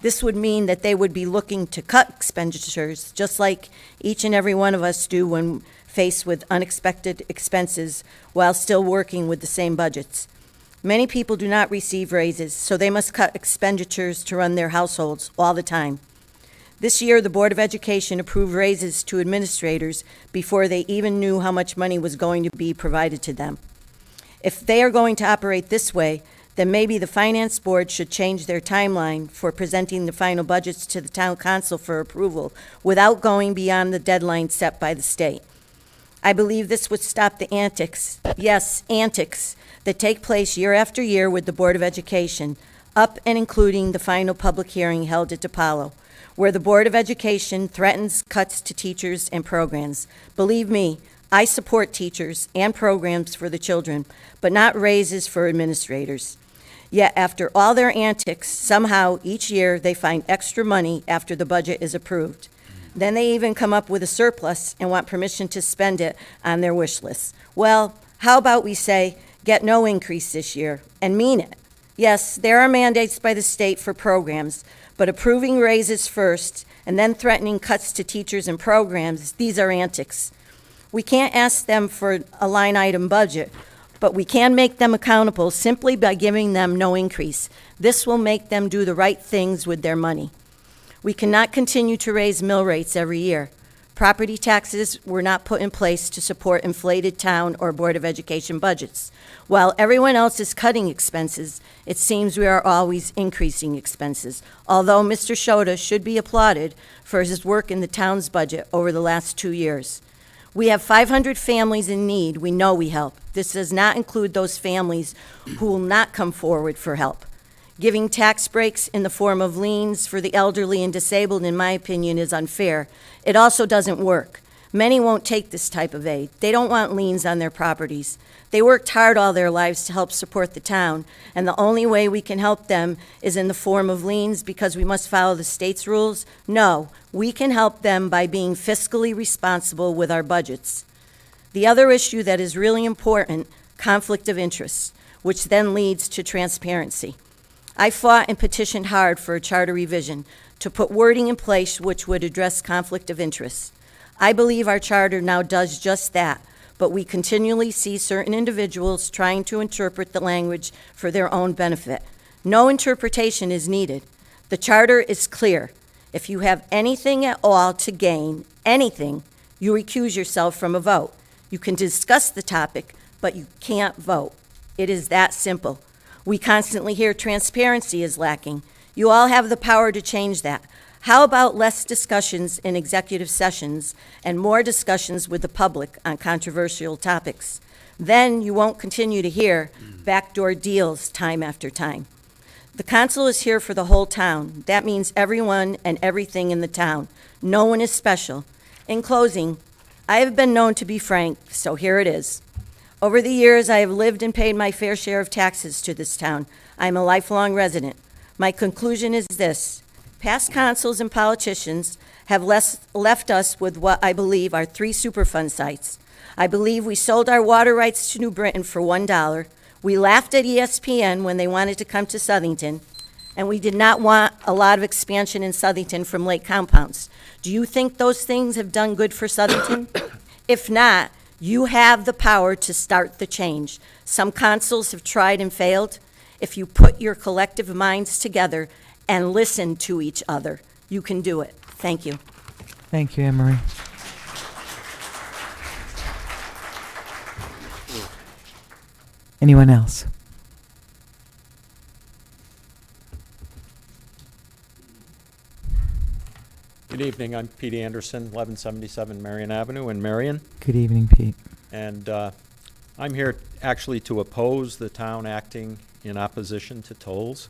This would mean that they would be looking to cut expenditures, just like each and every one of us do when faced with unexpected expenses while still working with the same budgets. Many people do not receive raises, so they must cut expenditures to run their households all the time. This year, the Board of Education approved raises to administrators before they even knew how much money was going to be provided to them. If they are going to operate this way, then maybe the Finance Board should change their timeline for presenting the final budgets to the Town Council for approval without going beyond the deadline set by the state. I believe this would stop the antics, yes, antics, that take place year after year with the Board of Education, up and including the final public hearing held at DePaulo, where the Board of Education threatens cuts to teachers and programs. Believe me, I support teachers and programs for the children, but not raises for administrators. Yet after all their antics, somehow each year they find extra money after the budget is approved. Then they even come up with a surplus and want permission to spend it on their wish list. Well, how about we say, get no increase this year, and mean it. Yes, there are mandates by the state for programs, but approving raises first and then threatening cuts to teachers and programs, these are antics. We can't ask them for a line item budget, but we can make them accountable simply by giving them no increase. This will make them do the right things with their money. We cannot continue to raise mill rates every year. Property taxes were not put in place to support inflated town or Board of Education budgets. While everyone else is cutting expenses, it seems we are always increasing expenses, although Mr. Shota should be applauded for his work in the town's budget over the last 2 years. We have 500 families in need we know we help. This does not include those families who will not come forward for help. Giving tax breaks in the form of liens for the elderly and disabled, in my opinion, is unfair. It also doesn't work. Many won't take this type of aid. They don't want liens on their properties. They worked hard all their lives to help support the town, and the only way we can help them is in the form of liens because we must follow the state's rules? No, we can help them by being fiscally responsible with our budgets. The other issue that is really important, conflict of interest, which then leads to transparency. I fought and petitioned hard for a charter revision to put wording in place which would address conflict of interest. I believe our charter now does just that, but we continually see certain individuals trying to interpret the language for their own benefit. No interpretation is needed. The charter is clear. If you have anything at all to gain, anything, you recuse yourself from a vote. You can discuss the topic, but you can't vote. It is that simple. We constantly hear transparency is lacking. You all have the power to change that. How about less discussions in executive sessions and more discussions with the public on controversial topics? Then you won't continue to hear backdoor deals time after time. The council is here for the whole town. That means everyone and everything in the town. No one is special. In closing, I have been known to be frank, so here it is. Over the years, I have lived and paid my fair share of taxes to this town. I am a lifelong resident. My conclusion is this. Past councils and politicians have left us with what I believe are 3 Superfund sites. I believe we sold our water rights to New Britain for $1. We laughed at ESPN when they wanted to come to Southington, and we did not want a lot of expansion in Southington from lake compounds. Do you think those things have done good for Southington? If not, you have the power to start the change. Some councils have tried and failed. If you put your collective minds together and listen to each other, you can do it. Thank you.
Thank you, Anne-Marie. Anyone else?
Good evening. I'm Pete Anderson, 1177 Marion Avenue in Marion.
Good evening, Pete.
And I'm here actually to oppose the town acting in opposition to tolls.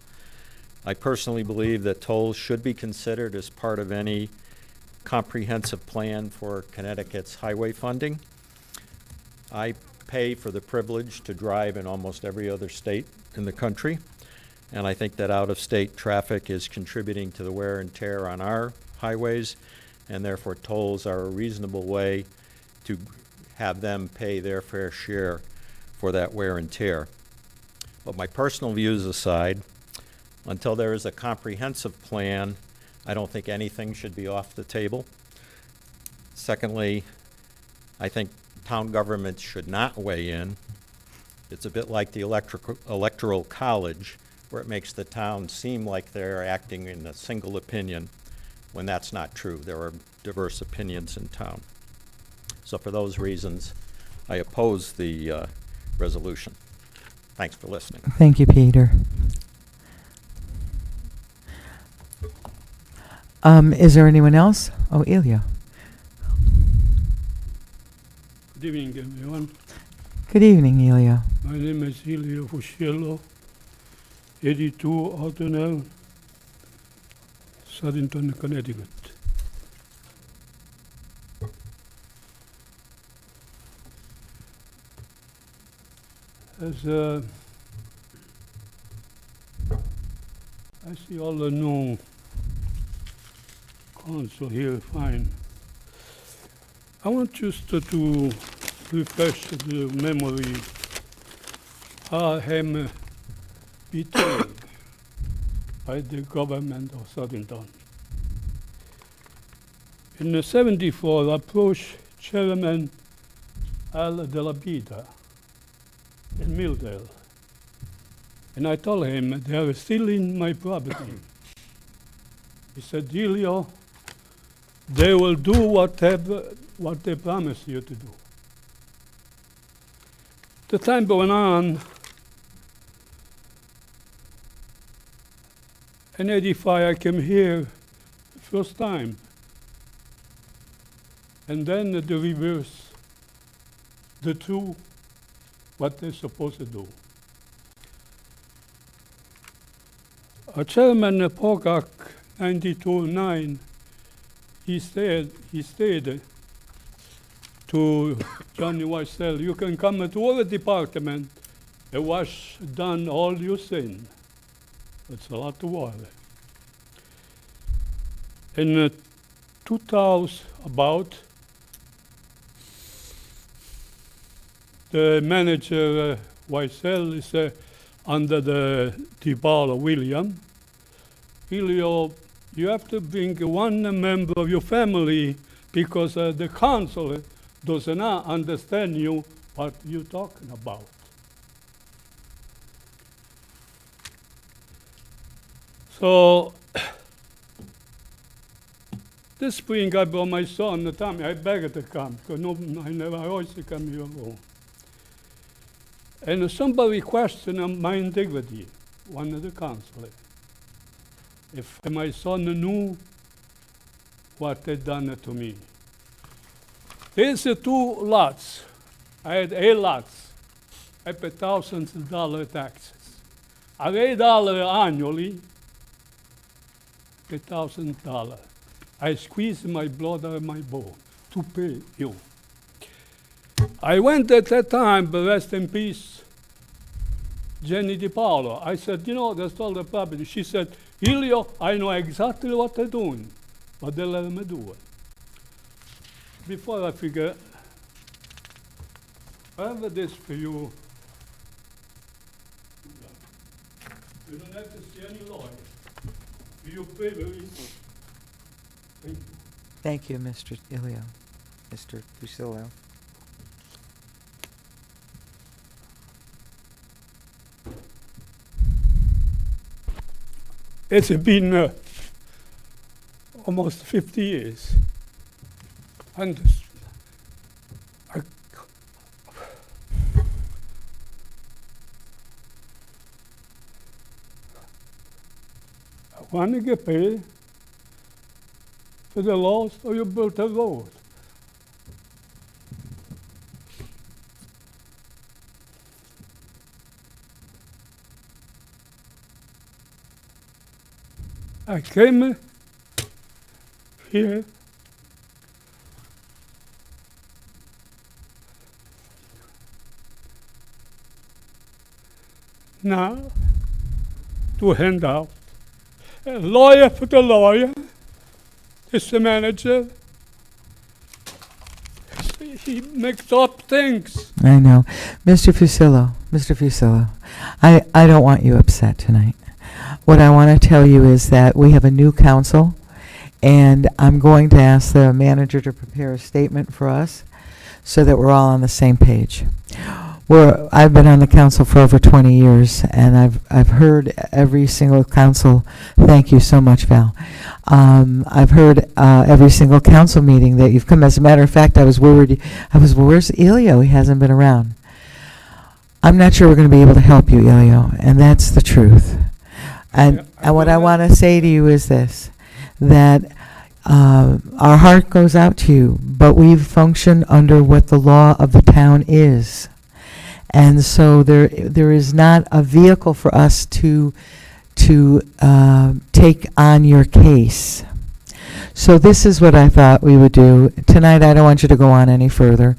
I personally believe that tolls should be considered as part of any comprehensive plan for Connecticut's highway funding. I pay for the privilege to drive in almost every other state in the country, and I think that out-of-state traffic is contributing to the wear and tear on our highways, and therefore tolls are a reasonable way to have them pay their fair share for that wear and tear. But my personal views aside, until there is a comprehensive plan, I don't think anything should be off the table. Secondly, I think town government should not weigh in. It's a bit like the electoral college, where it makes the town seem like they're acting in a single opinion, when that's not true. There are diverse opinions in town. So for those reasons, I oppose the resolution. Thanks for listening.
Thank you, Peter. Is there anyone else? Oh, Ilya.
Good evening, everyone.
Good evening, Ilya.
My name is Ilya Fuscello, 82 Autonel, Southington, Connecticut. As I see all the new council here, fine. I want just to refresh the memory I am betrayed by the government of Southington. In '74, I approached Chairman Al de la Vida in Milldale, and I told him they are stealing my property. He said, Delio, they will do what they promise you to do. The time went on. In '85, I came here first time. And then the reverse, the two, what they're supposed to do. Chairman Pocock, 92-9, he said to Johnny Weissel, you can come to our department and wash down all your sin. It's a lot of water. In 2000, about, the manager, Weissel, is under the Tibala William. Elio, you have to bring one member of your family because the council does not understand you what you're talking about. So this spring I brought my son, Tommy. I begged to come because I always come here alone. And somebody questioned my integrity, one of the counselors. If my son knew what they'd done to me. There's 2 lots. I had 8 lots. I paid thousands of dollars taxes. I paid $8 annually, $1,000. I squeezed my blood out of my bone to pay you. I went at that time, but rest in peace, Jenny DiPaolo. I said, you know, that's all the property. She said, Elio, I know exactly what they're doing, but they let me do it. Before I forget, I have this for you. You don't have to see any lawyer. You pay me. Thank you.
Thank you, Mr. Ilio, Mr. Fusillo.
It's been almost 50 years. And I want to get paid for the loss or you built a road. I came here now to hand out a lawyer for the lawyer. It's the manager. He makes up things.
I know. Mr. Fusillo, I don't want you upset tonight. What I want to tell you is that we have a new council, and I'm going to ask the manager to prepare a statement for us so that we're all on the same page. I've been on the council for over 20 years, and I've heard every single council. Thank you so much, Val. I've heard every single council meeting that you've come. As a matter of fact, I was worried. Where's Elio? He hasn't been around. I'm not sure we're going to be able to help you, Elio, and that's the truth. And what I want to say to you is this, that our heart goes out to you, but we function under what the law of the town is. And so there is not a vehicle for us to take on your case. So this is what I thought we would do. Tonight, I don't want you to go on any further.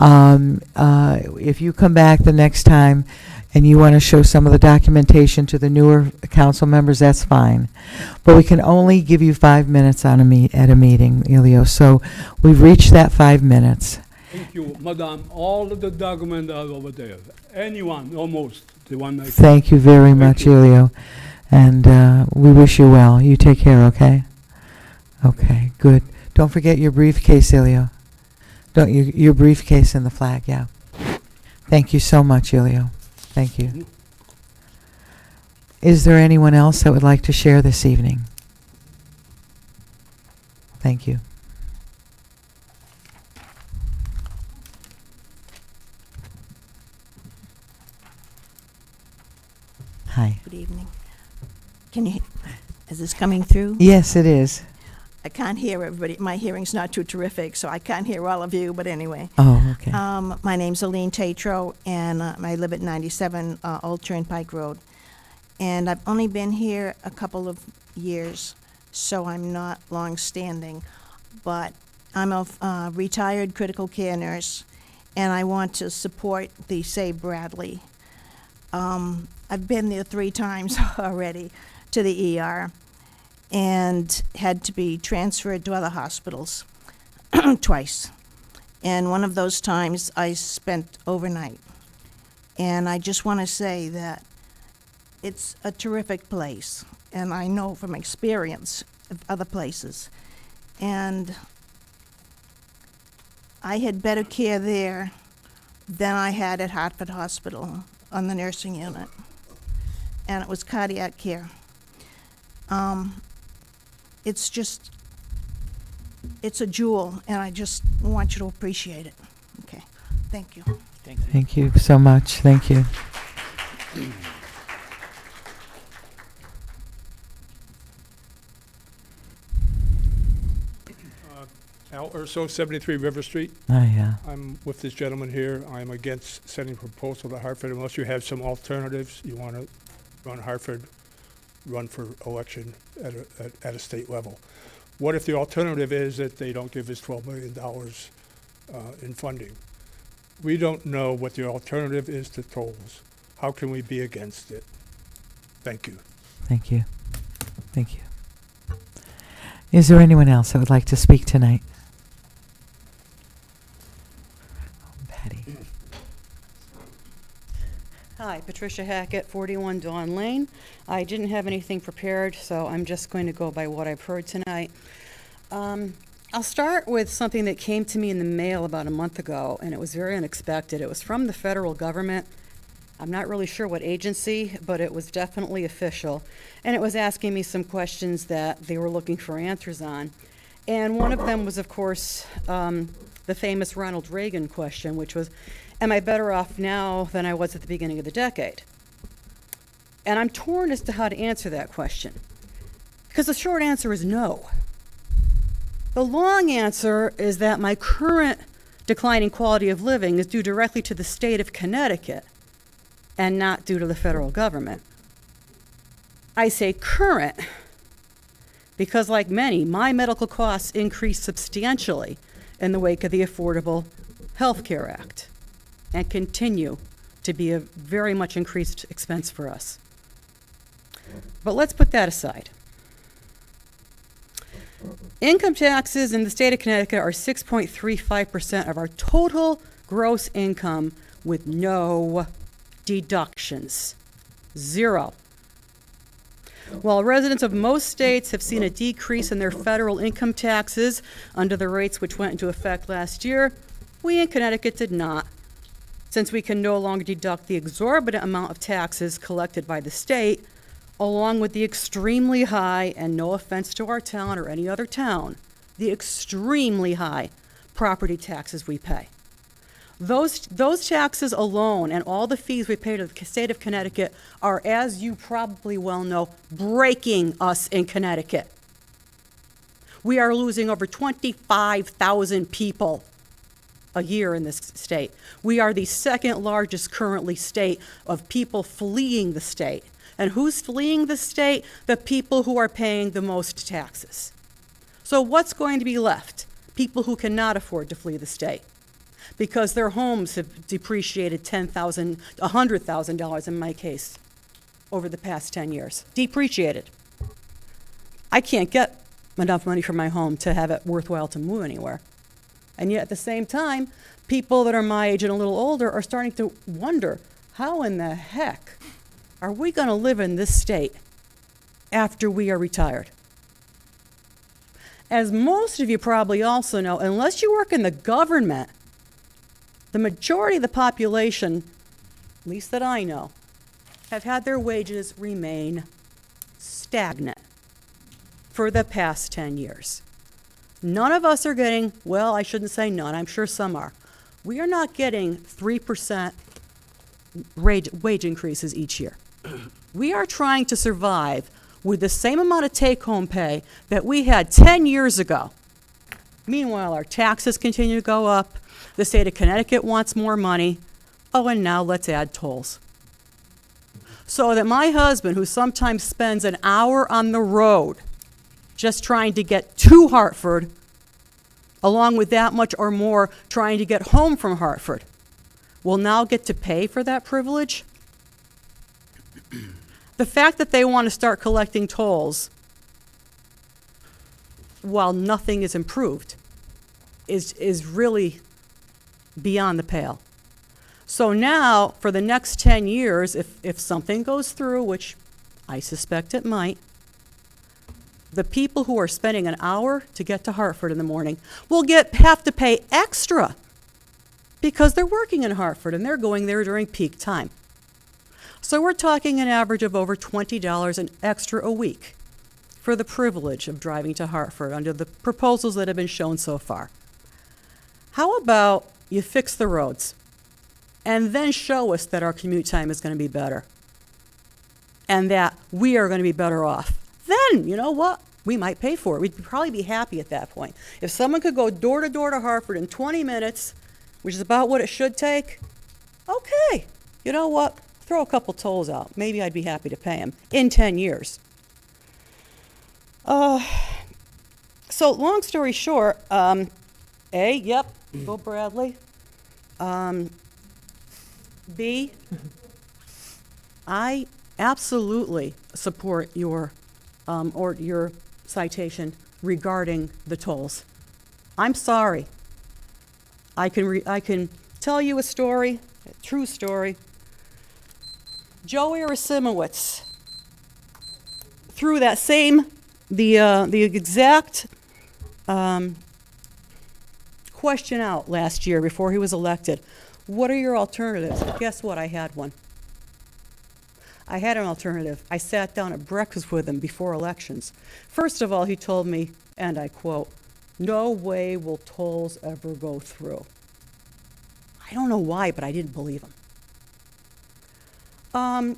If you come back the next time and you want to show some of the documentation to the newer council members, that's fine. But we can only give you 5 minutes at a meeting, Elio. So we've reached that 5 minutes.
Thank you, Madam. All of the documents are over there. anyone, almost, the one I.
Thank you very
Thank
much,
you.
Elio. And we wish you well. You take care, okay? Okay, good. Don't forget your briefcase, Elio. Don't you? Your briefcase and the flag, yeah. Thank you so much, Elio. Thank you. Is there anyone else that would like to share this evening? Thank you. Hi.
Good evening. Is this coming through?
Yes, it is.
I can't hear everybody. My hearing's not too terrific, so I can't hear all of you, but anyway.
Oh, okay.
My name's Aline Tatro, and I live at 97 Old Turnpike Road. And I've only been here a couple of years, so I'm not long-standing. But I'm a retired critical care nurse, and I want to support the Save Bradley. I've been there 3 times already to the ER and had to be transferred to other hospitals twice. And one of those times I spent overnight. And I just want to say that it's a terrific place, and I know from experience of other places. And I had better care there than I had at Hartford Hospital on the nursing unit. And it was cardiac care. It's a jewel, and I just want you to appreciate it. Okay, thank you.
Thank you so much. Thank you.
Al Urso, 73 River Street.
Oh, yeah.
I'm with this gentleman here. I'm against sending a proposal to Hartford unless you have some alternatives. You want to run Hartford, run for election at a state level. What if the alternative is that they don't give us $12 million in funding? We don't know what the alternative is to tolls. How can we be against it? Thank you.
Thank you. Thank you. Is there anyone else that would like to speak tonight? Patty.
Hi, Patricia Hackett, 41 Dawn Lane. I didn't have anything prepared, so I'm just going to go by what I've heard tonight. I'll start with something that came to me in the mail about a month ago, and it was very unexpected. It was from the federal government. I'm not really sure what agency, but it was definitely official. And it was asking me some questions that they were looking for answers on. And one of them was, of course, the famous Ronald Reagan question, which was, am I better off now than I was at the beginning of the decade? And I'm torn as to how to answer that question, because the short answer is no. The long answer is that my current declining quality of living is due directly to the state of Connecticut and not due to the federal government. I say current because, like many, my medical costs increased substantially in the wake of the Affordable Health Care Act and continue to be a very much increased expense for us. But let's put that aside. Income taxes in the state of Connecticut are 6.35% of our total gross income with no deductions. 0. While residents of most states have seen a decrease in their federal income taxes under the rates which went into effect last year, we in Connecticut did not, since we can no longer deduct the exorbitant amount of taxes collected by the state, along with the extremely high, and no offense to our town or any other town, the extremely high property taxes we pay. Those taxes alone and all the fees we pay to the state of Connecticut are, as you probably well know, breaking us in Connecticut. We are losing over 25,000 people a year in this state. We are the second largest currently state of people fleeing the state. And who's fleeing the state? The people who are paying the most taxes. So what's going to be left? People who cannot afford to flee the state because their homes have depreciated $10,000, $100,000 in my case, over the past 10 years. Depreciated. I can't get enough money for my home to have it worthwhile to move anywhere. And yet at the same time, people that are my age and a little older are starting to wonder, how in the heck are we going to live in this state after we are retired? As most of you probably also know, unless you work in the government, the majority of the population, at least that I know, have had their wages remain stagnant for the past 10 years. None of us are getting, well, I shouldn't say none, I'm sure some are. We are not getting 3% wage increases each year. We are trying to survive with the same amount of take-home pay that we had 10 years ago. Meanwhile, our taxes continue to go up. The state of Connecticut wants more money. Oh, and now let's add tolls. So that my husband, who sometimes spends an hour on the road just trying to get to Hartford, along with that much or more trying to get home from Hartford, will now get to pay for that privilege? The fact that they want to start collecting tolls while nothing is improved is really beyond the pale. So now, for the next 10 years, if something goes through, which I suspect it might, the people who are spending an hour to get to Hartford in the morning will have to pay extra because they're working in Hartford and they're going there during peak time. So we're talking an average of over $20 an extra a week for the privilege of driving to Hartford under the proposals that have been shown so far. How about you fix the roads and then show us that our commute time is going to be better and that we are going to be better off? Then, you know what? We might pay for it. We'd probably be happy at that point. If someone could go door to door to Hartford in 20 minutes, which is about what it should take, okay, you know what? Throw a couple tolls out. Maybe I'd be happy to pay them in 10 years. So long story short, yep, go Bradley. B, I absolutely support your citation regarding the tolls. I'm sorry. I can tell you a story, a true story. Joe Arasimowicz threw that same, the exact question out last year before he was elected. What are your alternatives? Guess what? I had one. I had an alternative. I sat down at breakfast with him before elections. First of all, he told me, and I quote, "No way will tolls ever go through." I don't know why, but I didn't believe him. And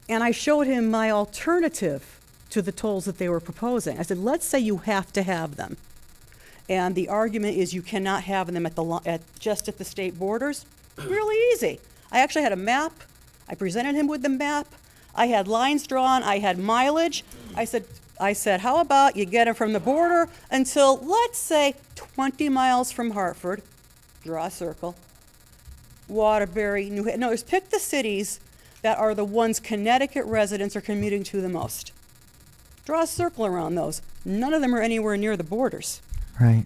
I showed him my alternative to the tolls that they were proposing. I said, let's say you have to have them. And the argument is you cannot have them just at the state borders. Really easy. I actually had a map. I presented him with the map. I had lines drawn. I had mileage. I said, how about you get it from the border until, let's say, 20 miles from Hartford. Draw a circle. Waterbury, New Haven. No, just pick the cities that are the ones Connecticut residents are commuting to the most. Draw a circle around those. None of them are anywhere near the borders.
Right.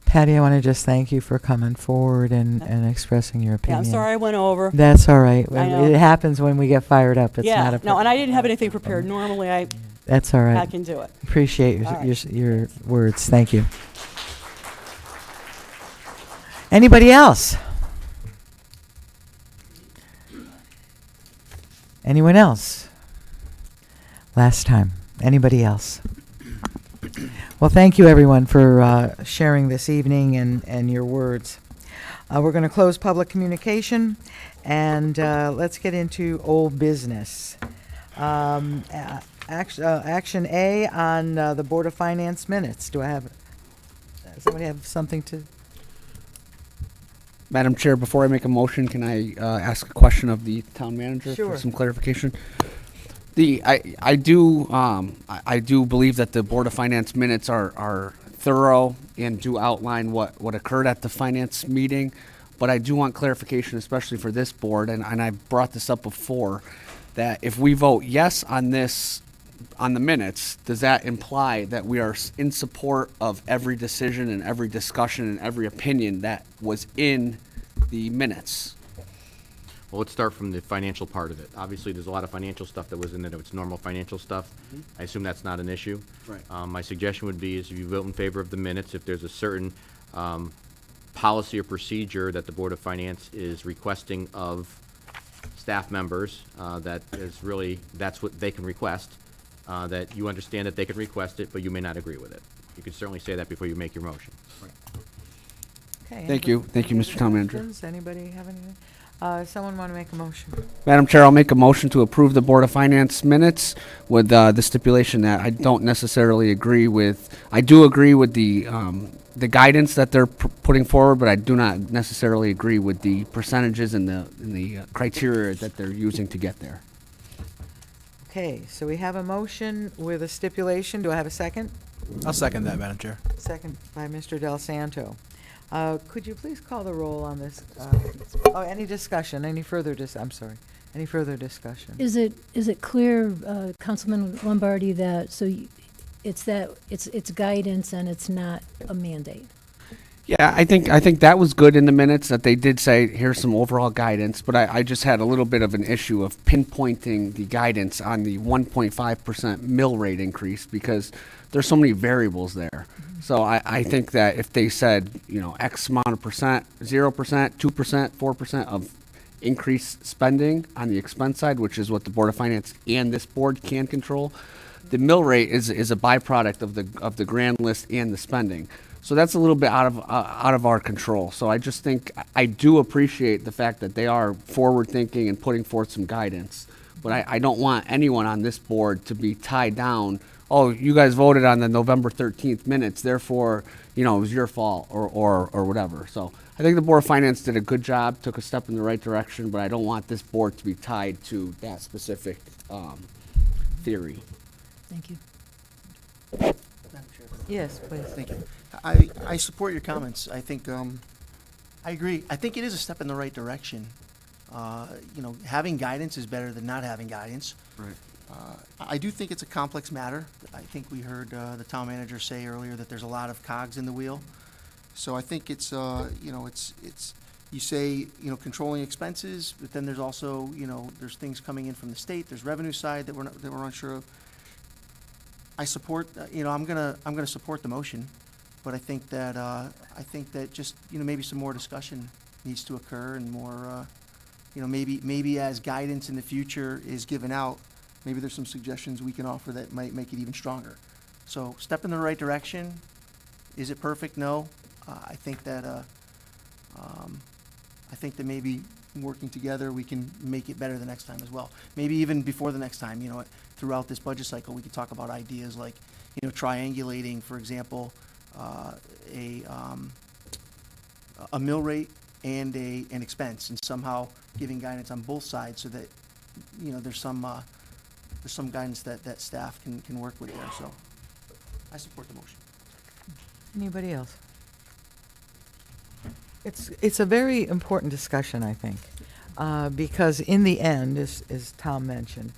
Patty, I want to just thank you for coming forward and expressing your opinion.
Yeah, I'm sorry I went over.
That's all right.
I know.
It happens when we get fired up. It's
yeah,
not a
no, and I didn't have anything prepared. Normally,
That's all right.
I can do it.
Appreciate
All right.
your words. Thank you. Anybody else? Anyone else? Last time. Anybody else? Well, thank you, everyone, for sharing this evening and your words. We're going to close public communication, and let's get into old business. Action A on the Board of Finance minutes. Does somebody have something to?
Madam Chair, before I make a motion, can I ask a question of the town manager
Sure.
for some clarification? I do believe that the Board of Finance minutes are thorough and do outline what occurred at the finance meeting, but I do want clarification, especially for this board, and I brought this up before, that if we vote yes on this, on the minutes, does that imply that we are in support of every decision and every discussion and every opinion that was in the minutes?
Well, let's start from the financial part of it. Obviously, there's a lot of financial stuff that was in it. It's normal financial stuff. I assume that's not an issue.
Right.
My suggestion would be is if you vote in favor of the minutes, if there's a certain policy or procedure that the Board of Finance is requesting of staff members, that is really, that's what they can request, that you understand that they can request it, but you may not agree with it. You could certainly say that before you make your motion.
Okay,
Thank you. Thank you,
any
Mr. Town Manager.
questions? Anybody have anything? Someone want to make a motion?
Madam Chair, I'll make a motion to approve the Board of Finance minutes with the stipulation that I don't necessarily agree with. I do agree with the guidance that they're putting forward, but I do not necessarily agree with the percentages and the criteria that they're using to get there.
Okay, so we have a motion with a stipulation. Do I have a second?
I'll second that, Madam Chair.
Second by Mr. Del Santo. Could you please call the roll on this? Any discussion, any further I'm sorry, any further discussion?
Is it clear, Councilman Lombardi, that, it's guidance and it's not a mandate?
Yeah, I think that was good in the minutes that they did say, here's some overall guidance, but I just had a little bit of an issue of pinpointing the guidance on the 1.5% mill rate increase because there's so many variables there. So I think that if they said, X amount of percent, 0%, 2%, 4% of increased spending on the expense side, which is what the Board of Finance and this board can control, the mill rate is a byproduct of the grand list and the spending. So that's a little bit out of our control. So I just think I do appreciate the fact that they are forward thinking and putting forth some guidance. But I don't want anyone on this board to be tied down. Oh, you guys voted on the November 13th minutes, therefore, it was your fault or whatever. So I think the Board of Finance did a good job, took a step in the right direction, but I don't want this board to be tied to that specific theory.
Thank you.
Madam Chair.
Yes, please.
Thank you. I support your comments. I think, I agree. I think it is a step in the right direction. Having guidance is better than not having guidance.
Right.
I do think it's a complex matter. I think we heard the town manager say earlier that there's a lot of cogs in the wheel. So I think it's, you say, controlling expenses, but then there's also, there's things coming in from the state. There's revenue side that we're unsure of. I support, I'm gonna support the motion, but I think that just, maybe some more discussion needs to occur and more, maybe as guidance in the future is given out, maybe there's some suggestions we can offer that might make it even stronger. So step in the right direction. Is it perfect? No. I think that maybe working together we can make it better the next time as well. Maybe even before the next time, throughout this budget cycle, we could talk about ideas like, triangulating, for example, a mill rate and an expense, and somehow giving guidance on both sides so that, there's some guidance that staff can work with there. So I support the motion.
Anybody else? It's a very important discussion, I think, because in the end, as Tom mentioned,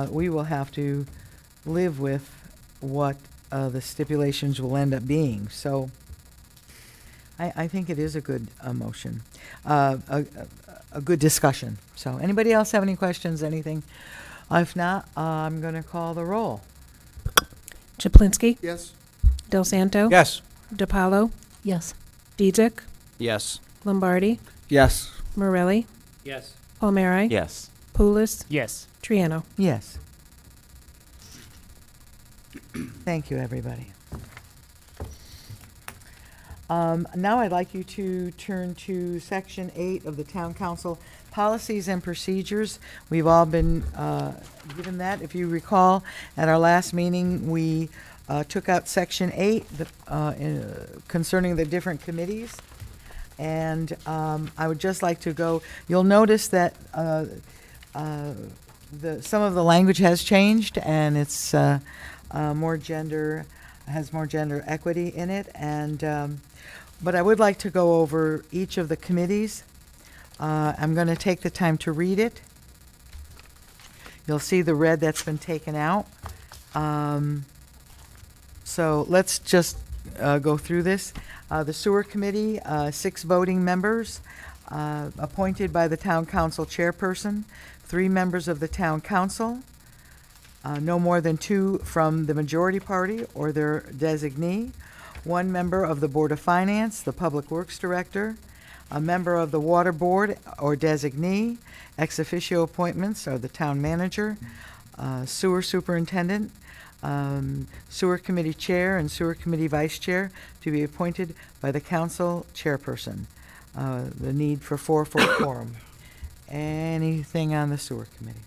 we will have to live with what the stipulations will end up being. So I think it is a good motion, a good discussion. So anybody else have any questions, anything? If not, I'm going to call the roll.
Chaplinsky?
Yes.
Del Santo?
Yes.
DiPaolo?
Yes.
Diedrich?
Yes.
Lombardi?
Yes.
Morelli?
Yes.
Palmieri?
Yes.
Poulos?
Yes.
Triano?
Yes. Thank you, everybody. Now I'd like you to turn to Section 8 of the Town Council Policies and Procedures. We've all been given that. If you recall, at our last meeting, we took out Section 8 concerning the different committees. And I would just like to go, you'll notice that some of the language has changed, and it's has more gender equity in it. And but I would like to go over each of the committees. I'm going to take the time to read it. You'll see the red that's been taken out. So let's just go through this. The Sewer Committee, 6 voting members. appointed by the town council chairperson, 3 members of the town council, no more than 2 from the majority party or their designee, 1 member of the Board of Finance, the Public Works Director, a member of the Water Board or designee. Ex officio appointments are the town manager, sewer superintendent, sewer committee chair and sewer committee vice chair to be appointed by the council chairperson. The need for 4 for a quorum. Anything on the sewer committee?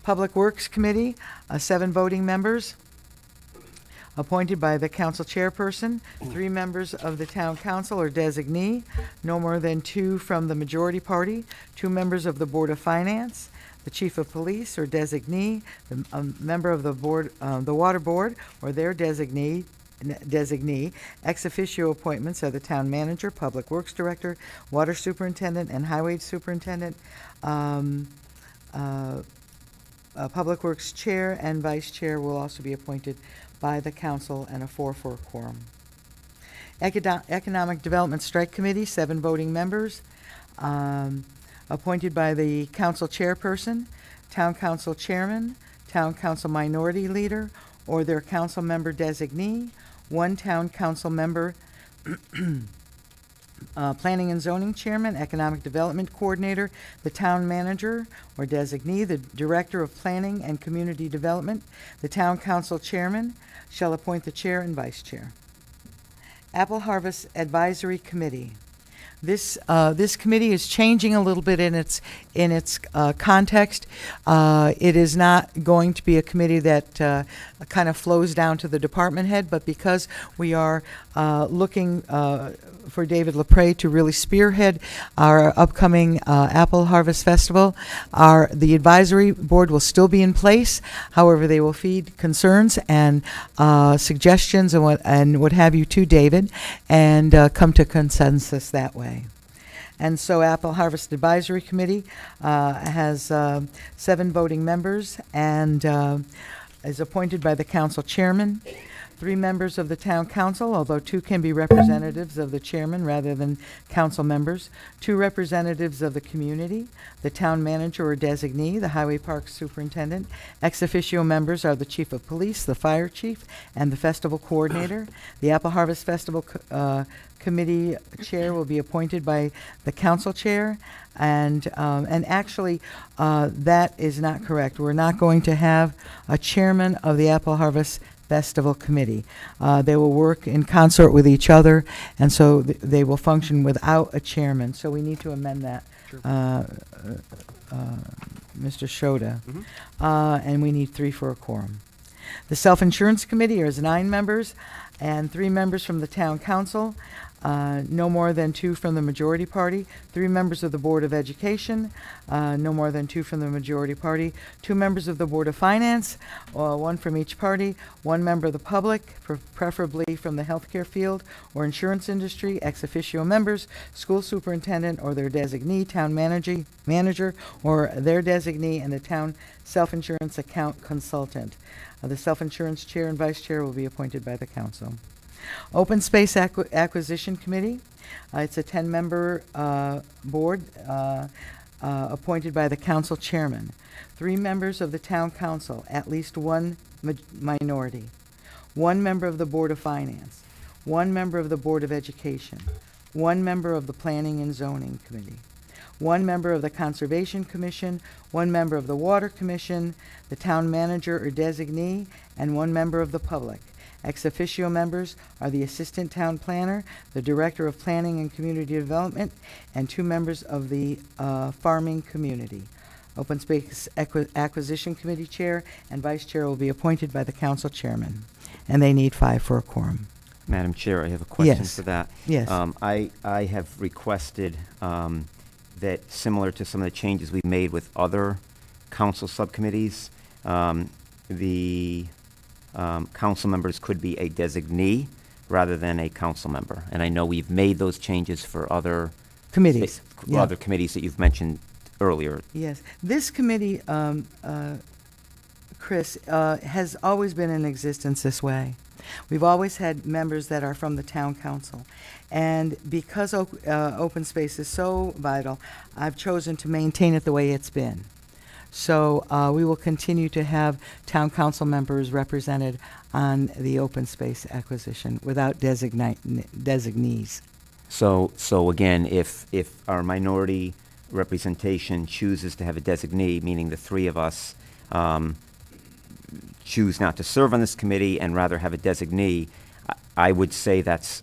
Public Works Committee, 7 voting members, appointed by the council chairperson, 3 members of the town council or designee, no more than 2 from the majority party, 2 members of the Board of Finance, the chief of police or designee, a member of the board, the water board or their designee. Ex officio appointments are the town manager, public works director, water superintendent, and highway superintendent. Public Works Chair and Vice Chair will also be appointed by the council and a 4 for a quorum. Economic Development Strike Committee, 7 voting members, appointed by the council chairperson, town council chairman, town council minority leader, or their council member designee, 1 town council member, Planning and Zoning Chairman, Economic Development Coordinator, the Town Manager or Designee, the Director of Planning and Community Development, the Town Council Chairman shall appoint the Chair and Vice Chair. Apple Harvest Advisory Committee. This committee is changing a little bit in its context. It is not going to be a committee that kind of flows down to the department head, but because we are looking for David LaPrey to really spearhead our upcoming Apple Harvest Festival, the advisory board will still be in place. However, they will feed concerns and suggestions and what have you to David, and come to consensus that way. And so Apple Harvest Advisory Committee has 7 voting members and is appointed by the council chairman, 3 members of the town council, although 2 can be representatives of the chairman rather than council members, 2 representatives of the community, the town manager or designee, the highway park superintendent. Ex officio members are the chief of police, the fire chief, and the festival coordinator. The Apple Harvest Festival committee chair will be appointed by the council chair, and actually that is not correct. We're not going to have a chairman of the Apple Harvest Festival Committee. They will work in concert with each other, and so they will function without a chairman. So we need to amend that, Mr. Shoda. And we need 3 for a quorum. The Self-Insurance Committee is 9 members and 3 members from the Town Council, no more than 2 from the majority party, 3 members of the Board of Education, no more than 2 from the majority party, 2 members of the Board of Finance, 1 from each party, 1 member of the public, preferably from the healthcare field or insurance industry, ex officio members, school superintendent or their designee, town manager or their designee, and the town self-insurance account consultant. The self-insurance chair and vice chair will be appointed by the council. Open Space Acquisition Committee. It's a 10-member board appointed by the council chairman. 3 members of the town council, at least 1 minority. 1 member of the Board of Finance. 1 member of the Board of Education. 1 member of the Planning and Zoning Committee. 1 member of the Conservation Commission, 1 member of the Water Commission, the town manager or designee, and 1 member of the public. Ex officio members are the assistant town planner, the director of planning and community development, and 2 members of the farming community. Open Space Acquisition Committee chair and vice chair will be appointed by the council chairman, and they need 5 for a quorum.
Madam Chair, I have a question
Yes.
for that.
Yes.
I have requested that, similar to some of the changes we've made with other council subcommittees, the council members could be a designee rather than a council member. And I know we've made those changes for other
Committees. Yeah.
other committees that you've mentioned earlier.
Yes. This committee, Chris, has always been in existence this way. We've always had members that are from the town council. And because open space is so vital, I've chosen to maintain it the way it's been. So we will continue to have town council members represented on the open space acquisition without designees.
So again, if our minority representation chooses to have a designee, meaning the three of us choose not to serve on this committee and rather have a designee, I would say that's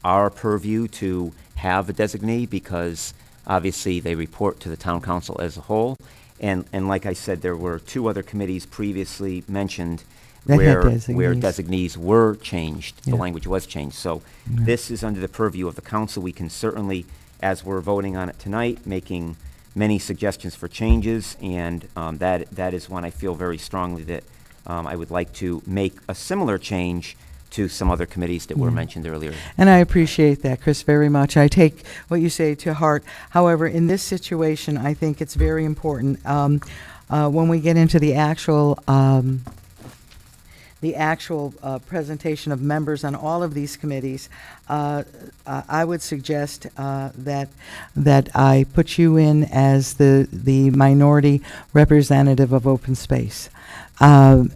our purview to have a designee, because obviously they report to the town council as a whole. And like I said, there were two other committees previously mentioned
That had
where
designees.
designees were changed,
Yeah.
the language was changed. So
Yeah.
this is under the purview of the council. We can certainly, as we're voting on it tonight, making many suggestions for changes, and that is one I feel very strongly that I would like to make a similar change to some other committees that were mentioned earlier.
And I appreciate that, Chris, very much. I take what you say to heart. However, in this situation, I think it's very important when we get into the actual presentation of members on all of these committees. I would suggest that I put you in as the minority representative of open space. And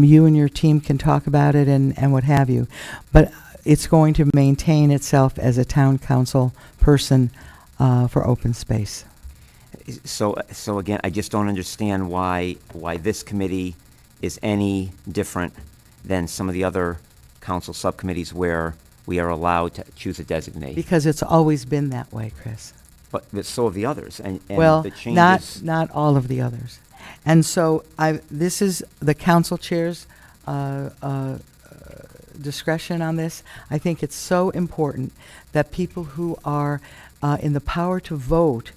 you and your team can talk about it and what have you. But it's going to maintain itself as a town council person for open space.
So again, I just don't understand why this committee is any different than some of the other council subcommittees where we are allowed to choose a designee.
Because it's always been that way, Chris.
But so have the others, and
Well,
the changes.
not all of the others. And so this is the council chair's discretion on this. I think it's so important that people who are in the power to vote,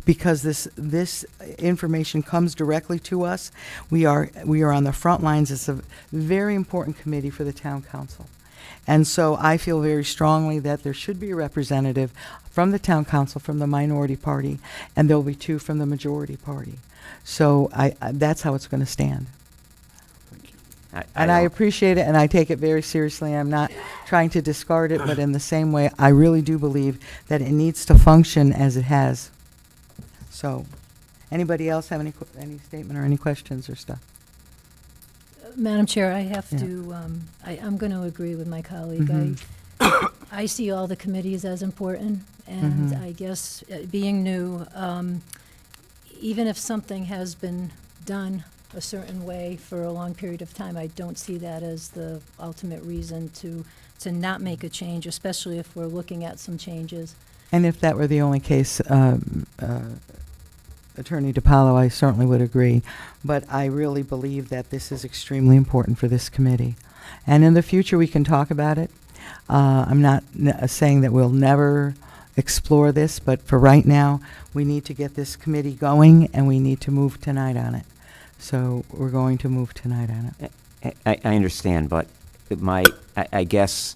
because this information comes directly to us. We are on the front lines. It's a very important committee for the town council. And so I feel very strongly that there should be a representative from the town council, from the minority party, and there'll be two from the majority party. So that's how it's going to stand. And I appreciate it, and I take it very seriously. I'm not trying to discard it, but in the same way, I really do believe that it needs to function as it has. So, anybody else have any statement or any questions or stuff?
Madam Chair, I have
Yeah.
to, I'm going to agree with my colleague.
Mhm.
I see all the committees as important, and
Mhm.
I guess being new, even if something has been done a certain way for a long period of time, I don't see that as the ultimate reason to not make a change, especially if we're looking at some changes.
And if that were the only case, Attorney DiPaolo, I certainly would agree. But I really believe that this is extremely important for this committee. And in the future, we can talk about it. I'm not saying that we'll never explore this, but for right now, we need to get this committee going, and we need to move tonight on it. So we're going to move tonight on it.
I understand, but I guess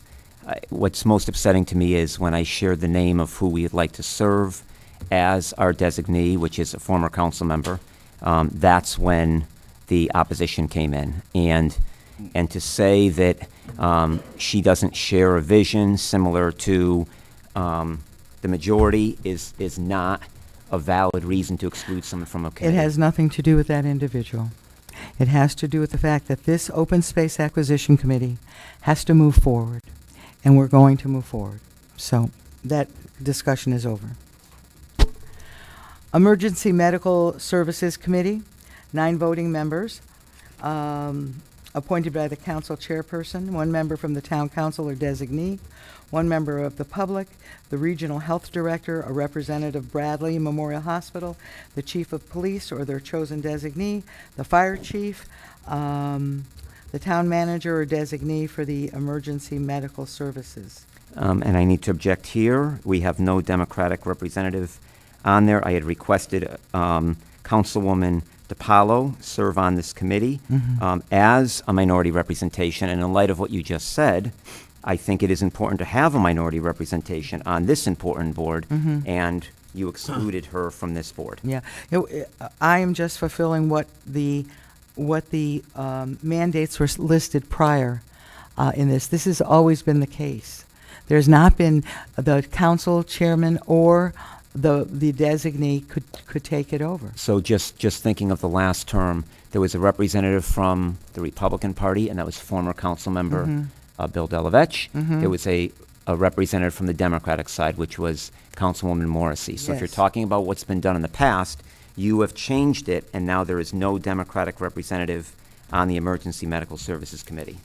what's most upsetting to me is when I shared the name of who we'd like to serve as our designee, which is a former council member. That's when the opposition came in, and to say that she doesn't share a vision similar to the majority is not a valid reason to exclude someone from a committee.
It has nothing to do with that individual. It has to do with the fact that this Open Space Acquisition Committee has to move forward, and we're going to move forward. So that discussion is over. Emergency Medical Services Committee, 9 voting members, appointed by the council chairperson, 1 member from the town council or designee, 1 member of the public, the regional health director, a representative Bradley Memorial Hospital, the chief of police or their chosen designee, the fire chief, the town manager or designee for the emergency medical services.
And I need to object here. We have no Democratic representative on there. I had requested Councilwoman DiPaolo serve on this committee as a minority representation, and in light of what you just said, I think it is important to have a minority representation on this important board, and you excluded her from this board.
Yeah, I am just fulfilling what the mandates were listed prior in this. This has always been the case. There's not been the council chairman or the designee could take it over.
So just thinking of the last term, there was a representative from the Republican Party, and that was former council member Bill Delavec. There was a representative from the Democratic side, which was Councilwoman Morrissey. So if you're
Yes.
talking about what's been done in the past, you have changed it, and now there is no Democratic representative on the Emergency Medical Services Committee.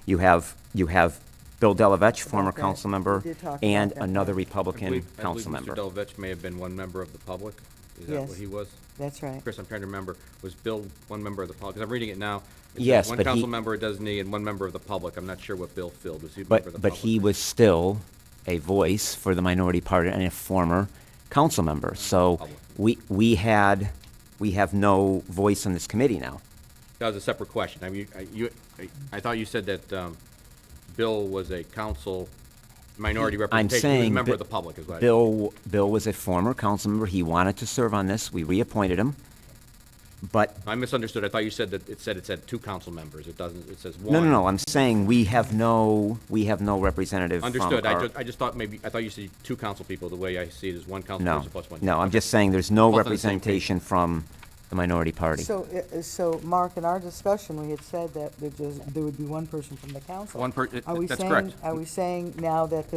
You have Bill Delavec, former
that.
council
We
member,
did talk about
and
that.
another Republican
I believe
council
Mr.
member.
Delavec may have been one member of the public. Is that
Yes.
what he was?
That's right.
Chris, I'm trying to remember, was Bill one member of the public? 'Cause I'm reading it now. It says
Yes,
one
but he-
council member, a designee, and one member of the public. I'm not sure what Bill filled. Was he a member of the
But
public?
he was still a voice for the minority party and a former council member. So we have no voice on this committee now.
That was a separate question. I mean, I thought you said that Bill was a council minority
I'm
representation. He was a
saying
member
Bi-
of the public, is what I
Bill was a former council member. He wanted to serve on this. We reappointed him. But
I misunderstood. I thought you said that it said two council members. It doesn't, it says one.
no. I'm saying we have no representative from
Understood.
our-
I just thought I thought you said two council people. The way I see it is one council
No,
person plus one.
no. I'm just saying there's no
Both on the same page.
representation from the minority party.
So Mark, in our discussion, we had said that there would be one person from the council.
That's correct.
Are we saying now that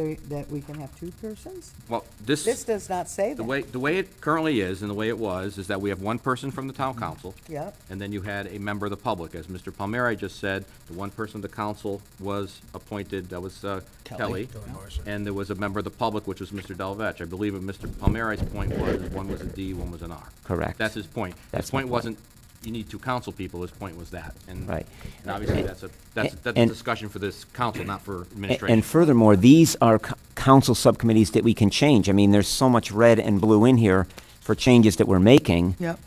we can have two persons?
Well,
This does not say
the
that.
way it currently is and the way it was is that we have one person from the town council.
Yep.
And then you had a member of the public. As Mr. Palmieri just said, the one person of the council was appointed, that was Kelly. And there was a member of the public, which was Mr. Delavec. I believe what Mr. Palmieri's point was, one was a D, one was an R.
Correct.
That's his point.
That's
His
my
point
point.
wasn't, you need two council people, his point was that.
Right.
And obviously, that's a
and-
discussion for this council, not for
And
administration.
furthermore, these are council subcommittees that we can change. I mean, there's so much red and blue in here for changes that we're making.
Yep.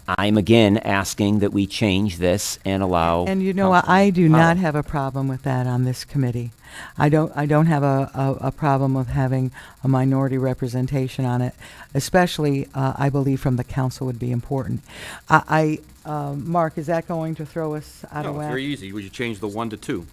I'm again asking that we change this and allow.
And you know, I do not have a problem with that on this committee. I don't have a problem with having a minority representation on it, especially, I believe from the council would be important. Mark, is that going to throw us out
No,
of
it's
whack?
very easy. Would you change the 1 to 2?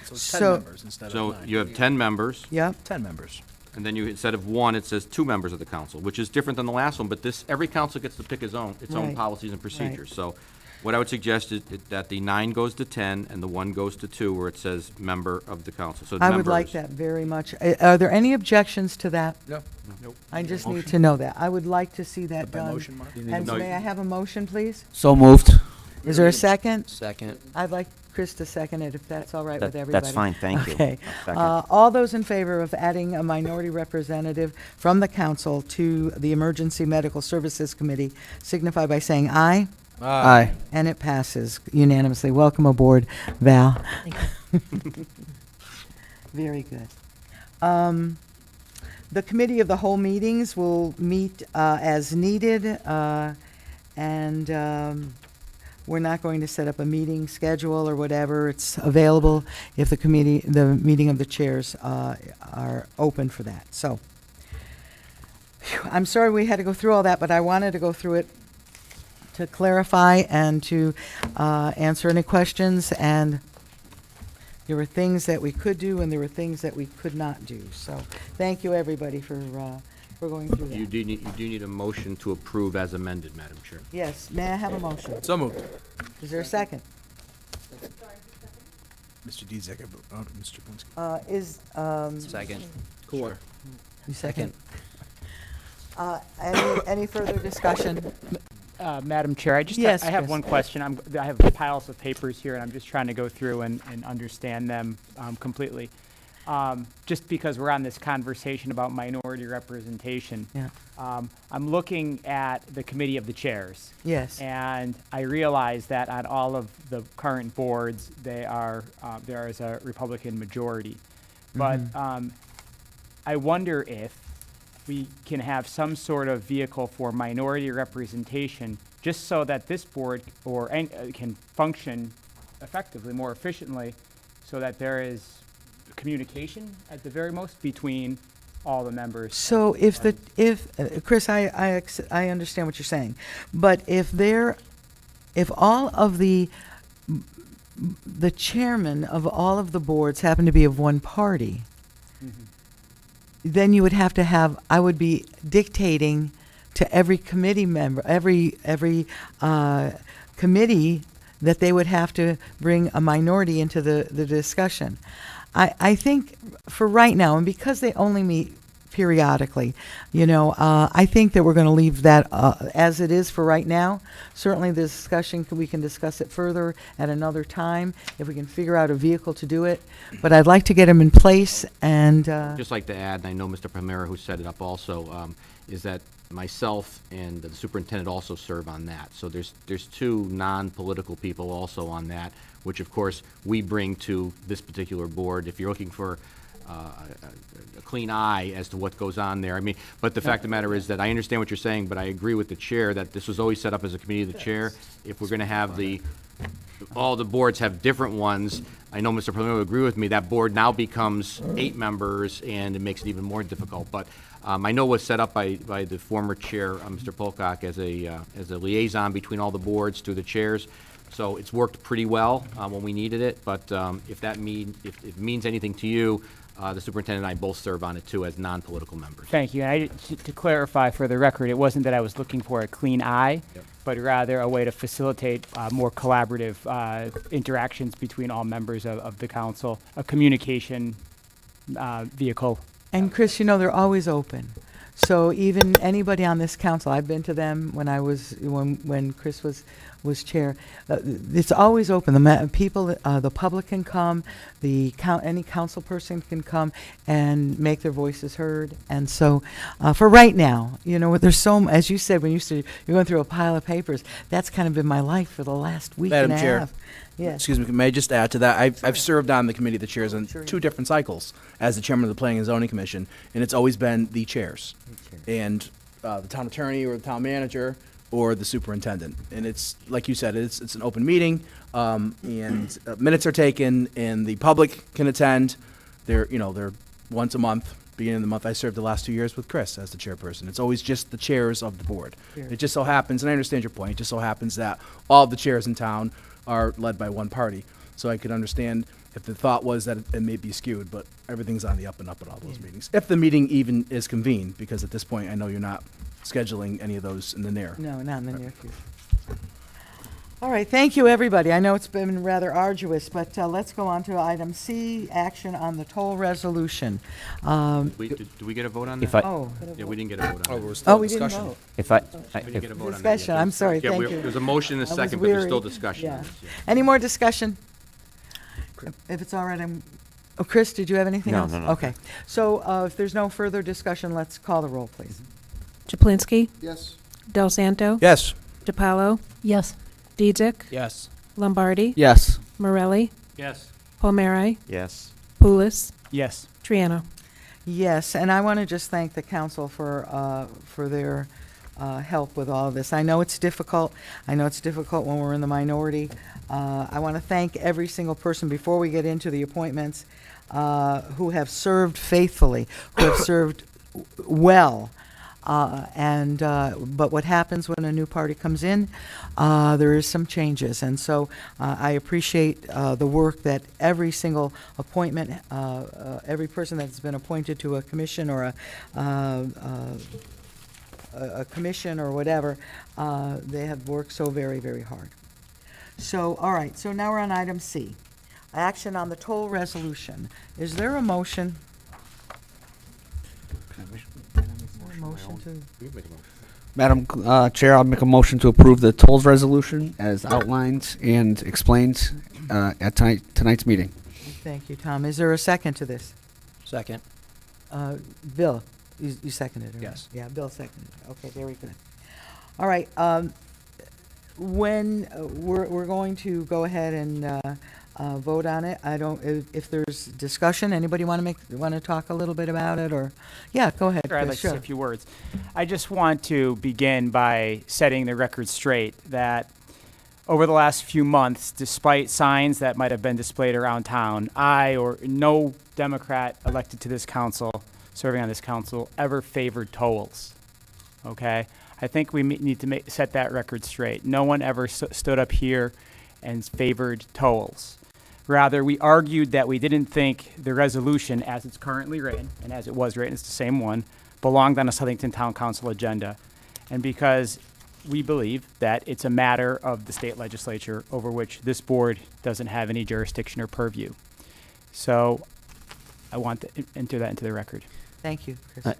So it's
So-
10 members instead of
So
9.
you have 10 members.
Yep.
10 members.
And then instead of 1, it says 2 members of the council, which is different than the last one, but every council gets to pick its own
Right.
policies and procedures. So what I would suggest is that the 9 goes to 10 and the 1 goes to 2, where it says member of the council. So
I would like that very much. Are there any objections to that?
No. Nope.
I just need to know that. I would like to see that
By
done.
motion, Mark?
And
No,
may I have a motion, please?
So moved.
Is there a second?
Second.
I'd like Chris to second it, if that's all right with everybody.
That's fine, thank you.
Okay.
I'll second.
All those in favor of adding a minority representative from the council to the Emergency Medical Services Committee signify by saying aye.
Aye.
And it passes unanimously. Welcome aboard, Val. Very good. The Committee of the Whole meetings will meet as needed, and we're not going to set up a meeting schedule or whatever. It's available if the meeting of the chairs are open for that. So, I'm sorry we had to go through all that, but I wanted to go through it to clarify and to answer any questions, and there were things that we could do and there were things that we could not do. So thank you, everybody, for going through that.
You do need a motion to approve as amended, Madam Chair.
Yes, may I have a motion?
So moved.
Is there a second?
Mr. Dezek, Mr. Blinsky.
Second.
Sure.
You second? Any further discussion?
Madam Chair,
Yes,
I have
Chris.
one question. I have piles of papers here, and I'm just trying to go through and understand them completely. Just because we're on this conversation about minority representation.
Yeah.
I'm looking at the Committee of the Chairs.
Yes.
And I realize that on all of the current boards, there is a Republican majority. But I wonder if we can have some sort of vehicle for minority representation, just so that this board can function effectively, more efficiently, so that there is communication at the very most between all the members.
So Chris, I understand what you're saying, but if all of the the chairman of all of the boards happen to be of one party, then you would have to have, I would be dictating to every committee member, every committee, that they would have to bring a minority into the discussion. I think for right now, and because they only meet periodically, I think that we're going to leave that as it is for right now. Certainly the discussion, we can discuss it further at another time if we can figure out a vehicle to do it. But I'd like to get them in place and...
Just like to add, and I know Mr. Primera, who set it up also, is that myself and the superintendent also serve on that. So there's two non-political people also on that, which of course we bring to this particular board. If you're looking for a clean eye as to what goes on there. I mean, but the fact of the matter is that I understand what you're saying, but I agree with the chair that this was always set up as a committee of the chair. If we're going to have all the boards have different ones, I know Mr. Primera would agree with me, that board now becomes 8 members and it makes it even more difficult. But I know what's set up by the former chair, Mr. Polcock, as a liaison between all the boards through the chairs. So it's worked pretty well when we needed it. But if it means anything to you, the superintendent and I both serve on it too as non-political members.
Thank you. And to clarify for the record, it wasn't that I was looking for a clean eye, but rather a way to facilitate more collaborative interactions between all members of the council, a communication vehicle.
And Chris, they're always open. So even anybody on this council, I've been to them when Chris was chair. It's always open. The public can come. Any council person can come and make their voices heard. And so, for right now, there's as you said, when you're going through a pile of papers. That's kind of been my life for the last week
Madam
and a
Chair.
half. Yes.
Excuse me, may I just add to that? I've served on the committee of the chairs on 2 different cycles as the chairman of the Planning and Zoning Commission, and it's always been the chairs. And the town attorney or the town manager or the superintendent. And it's, like you said, it's an open meeting, and minutes are taken, and the public can attend. They're once a month, beginning of the month. I served the last 2 years with Chris as the chairperson. It's always just the chairs of the board. It just so happens, and I understand your point, it just so happens that all of the chairs in town are led by one party. So I could understand if the thought was that it may be skewed, but everything's on the up and up at all those meetings. If the meeting even is convened, because at this point, I know you're not scheduling any of those in the near.
No, not in the near future. All right, thank you, everybody. I know it's been rather arduous, but let's go on to item C, action on the toll resolution.
Do we get a vote on that? Yeah, we didn't get a vote on that.
We didn't vote.
We didn't get a vote on that yet.
Discussion, I'm sorry, thank you.
There's a motion and a second, but there's still discussion.
Yeah. Any more discussion? If it's all right, Chris, did you have anything else?
No.
Okay. So if there's no further discussion, let's call the roll, please.
Japlinsky,
Yes.
Del Santo,
Yes.
DiPaolo,
Yes.
Diedzik,
Yes.
Lombardi,
Yes.
Morelli,
Yes.
Palmieri,
Yes.
Poulos,
Yes.
Triano.
Yes, and I want to just thank the council for their help with all of this. I know it's difficult. I know it's difficult when we're in the minority. I want to thank every single person before we get into the appointments who have served faithfully, who have served well. But what happens when a new party comes in, there is some changes. And so I appreciate the work that every single appointment, every person that's been appointed to a commission or a commission or whatever, they have worked so very, very hard. So, all right, so now we're on item C, action on the toll resolution. Is there a motion?
Madam Chair, I'll make a motion to approve the tolls resolution as outlined and explained at tonight's meeting.
Thank you, Tom. Is there a second to this?
Second.
Bill, you seconded it, right?
Yes.
Yeah, Bill seconded it. Okay, very good. All right, when we're going to go ahead and vote on it. If there's discussion, anybody want to talk a little bit about it, or? Yeah, go ahead.
Sure, I'd like to say a few words. I just want to begin by setting the record straight that over the last few months, despite signs that might have been displayed around town, I or no Democrat elected to this council, serving on this council, ever favored tolls. Okay? I think we need to set that record straight. No one ever stood up here and favored tolls. Rather, we argued that we didn't think the resolution, as it's currently written, and as it was written, it's the same one, belonged on a Southington Town Council agenda. And because we believe that it's a matter of the state legislature over which this board doesn't have any jurisdiction or purview. So I want to enter that into the record.
Thank you, Chris.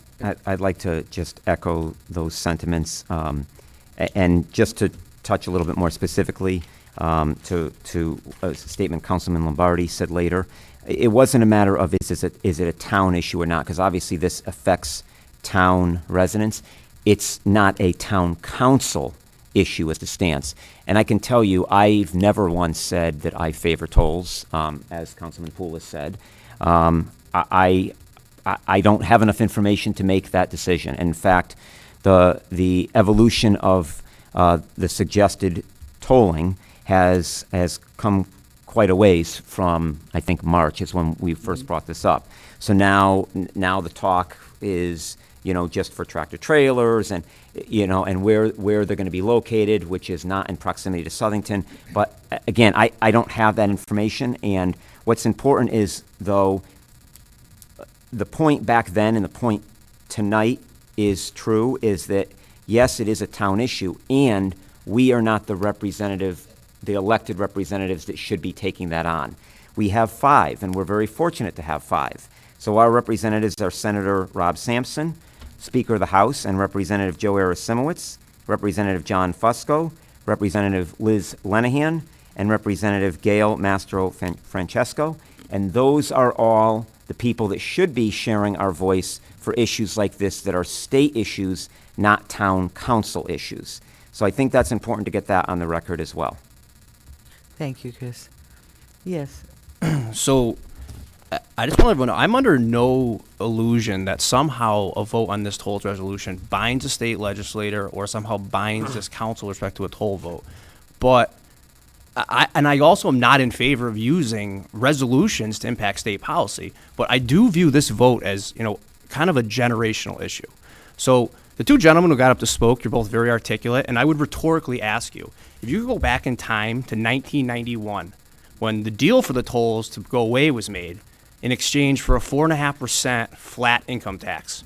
I'd like to just echo those sentiments, and just to touch a little bit more specifically to a statement Councilman Lombardi said later. It wasn't a matter of is it a town issue or not, because obviously this affects town residents. It's not a town council issue as it stands. And I can tell you, I've never once said that I favor tolls, as Councilman Poole has said. I don't have enough information to make that decision. In fact, the evolution of the suggested tolling has come quite a ways from, I think, March is when we first brought this up. So now the talk is, just for tractor trailers and, and where they're going to be located, which is not in proximity to Southington. But again, I don't have that information. And what's important is, though, the point back then and the point tonight is true, is that, yes, it is a town issue, and we are not the elected representatives that should be taking that on. We have 5, and we're very fortunate to have 5. So our representatives are Senator Rob Sampson, Speaker of the House, and Representative Joe Arasimowicz, Representative John Fusco, Representative Liz Lenahan, and Representative Gail Mastro Francesco. And those are all the people that should be sharing our voice for issues like this that are state issues, not town council issues. So I think that's important to get that on the record as well.
Thank you, Chris. Yes.
So I just want everyone to know, I'm under no illusion that somehow a vote on this tolls resolution binds a state legislator or somehow binds this council with respect to a toll vote. But I also am not in favor of using resolutions to impact state policy, but I do view this vote as, kind of a generational issue. So the two gentlemen who got up to spoke, you're both very articulate, and I would rhetorically ask you, if you go back in time to 1991, when the deal for the tolls to go away was made in exchange for a 4.5% flat income tax,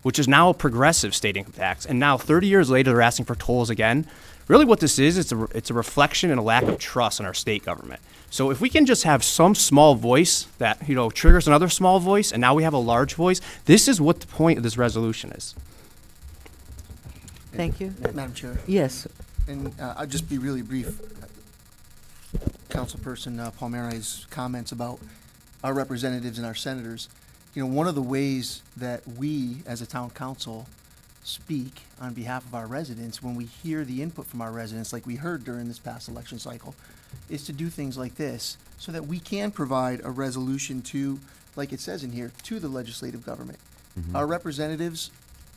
which is now a progressive state income tax, and now 30 years later they're asking for tolls again. Really what this is, it's a reflection and a lack of trust in our state government. So if we can just have some small voice that, triggers another small voice, and now we have a large voice, this is what the point of this resolution is.
Thank you.
Madam Chair.
Yes.
And I'll just be really brief. Councilperson Palmieri's comments about our representatives and our senators. One of the ways that we, as a town council, speak on behalf of our residents when we hear the input from our residents, like we heard during this past election cycle, is to do things like this so that we can provide a resolution to, like it says in here, to the legislative government.
Mm-hmm.
Our representatives,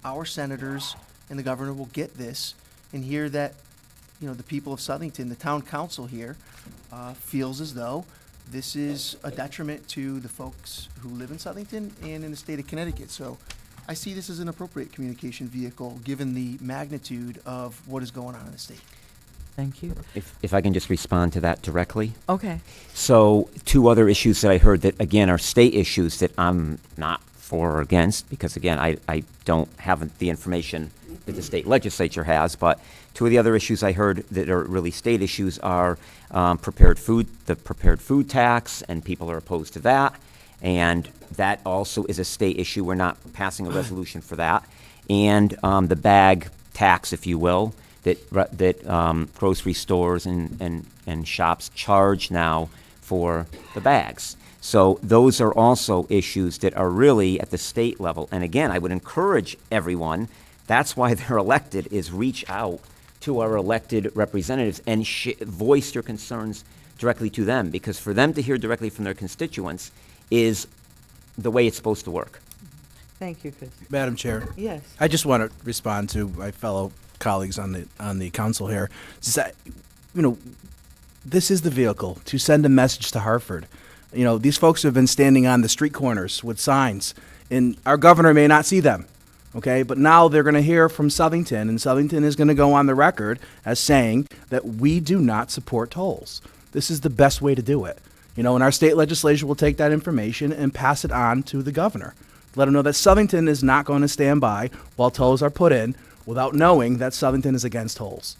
our senators, and the governor will get this and hear that, the people of Southington, the town council here, feels as though this is a detriment to the folks who live in Southington and in the state of Connecticut. So I see this as an appropriate communication vehicle, given the magnitude of what is going on in the state.
Thank you.
If I can just respond to that directly.
Okay.
So 2 other issues that I heard that, again, are state issues that I'm not for or against, because, again, I don't have the information that the state legislature has, but 2 of the other issues I heard that are really state issues are the prepared food tax, and people are opposed to that. And that also is a state issue. We're not passing a resolution for that. And the bag tax, if you will, that grocery stores and shops charge now for the bags. So those are also issues that are really at the state level. And again, I would encourage everyone, that's why they're elected, is reach out to our elected representatives and voice your concerns directly to them, because for them to hear directly from their constituents is the way it's supposed to work.
Thank you, Chris.
Madam Chair.
Yes.
I just want to respond to my fellow colleagues on the council here. This is the vehicle to send a message to Hartford. These folks have been standing on the street corners with signs, and our governor may not see them. Okay, but now they're going to hear from Southington, and Southington is going to go on the record as saying that we do not support tolls. this is the best way to do it. And our state legislature will take that information and pass it on to the governor. Let them know that Southington is not going to stand by while tolls are put in without knowing that Southington is against tolls.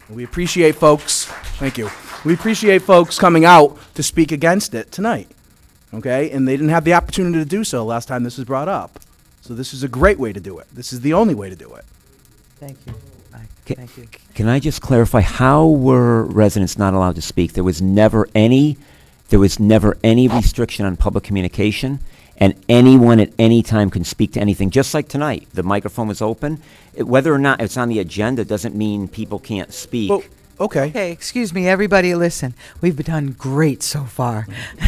We appreciate folks, thank you. We appreciate folks coming out to speak against it tonight, okay? And they didn't have the opportunity to do so last time this was brought up. So this is a great way to do it. This is the only way to do it.
Thank you. Thank you.
Can I just clarify, how were residents not allowed to speak? There was never any restriction on public communication, and anyone at any time can speak to anything, just like tonight. The microphone was open. Whether or not it's on the agenda doesn't mean people can't speak.
Well, okay.
Okay, excuse me, everybody listen. We've done great so far,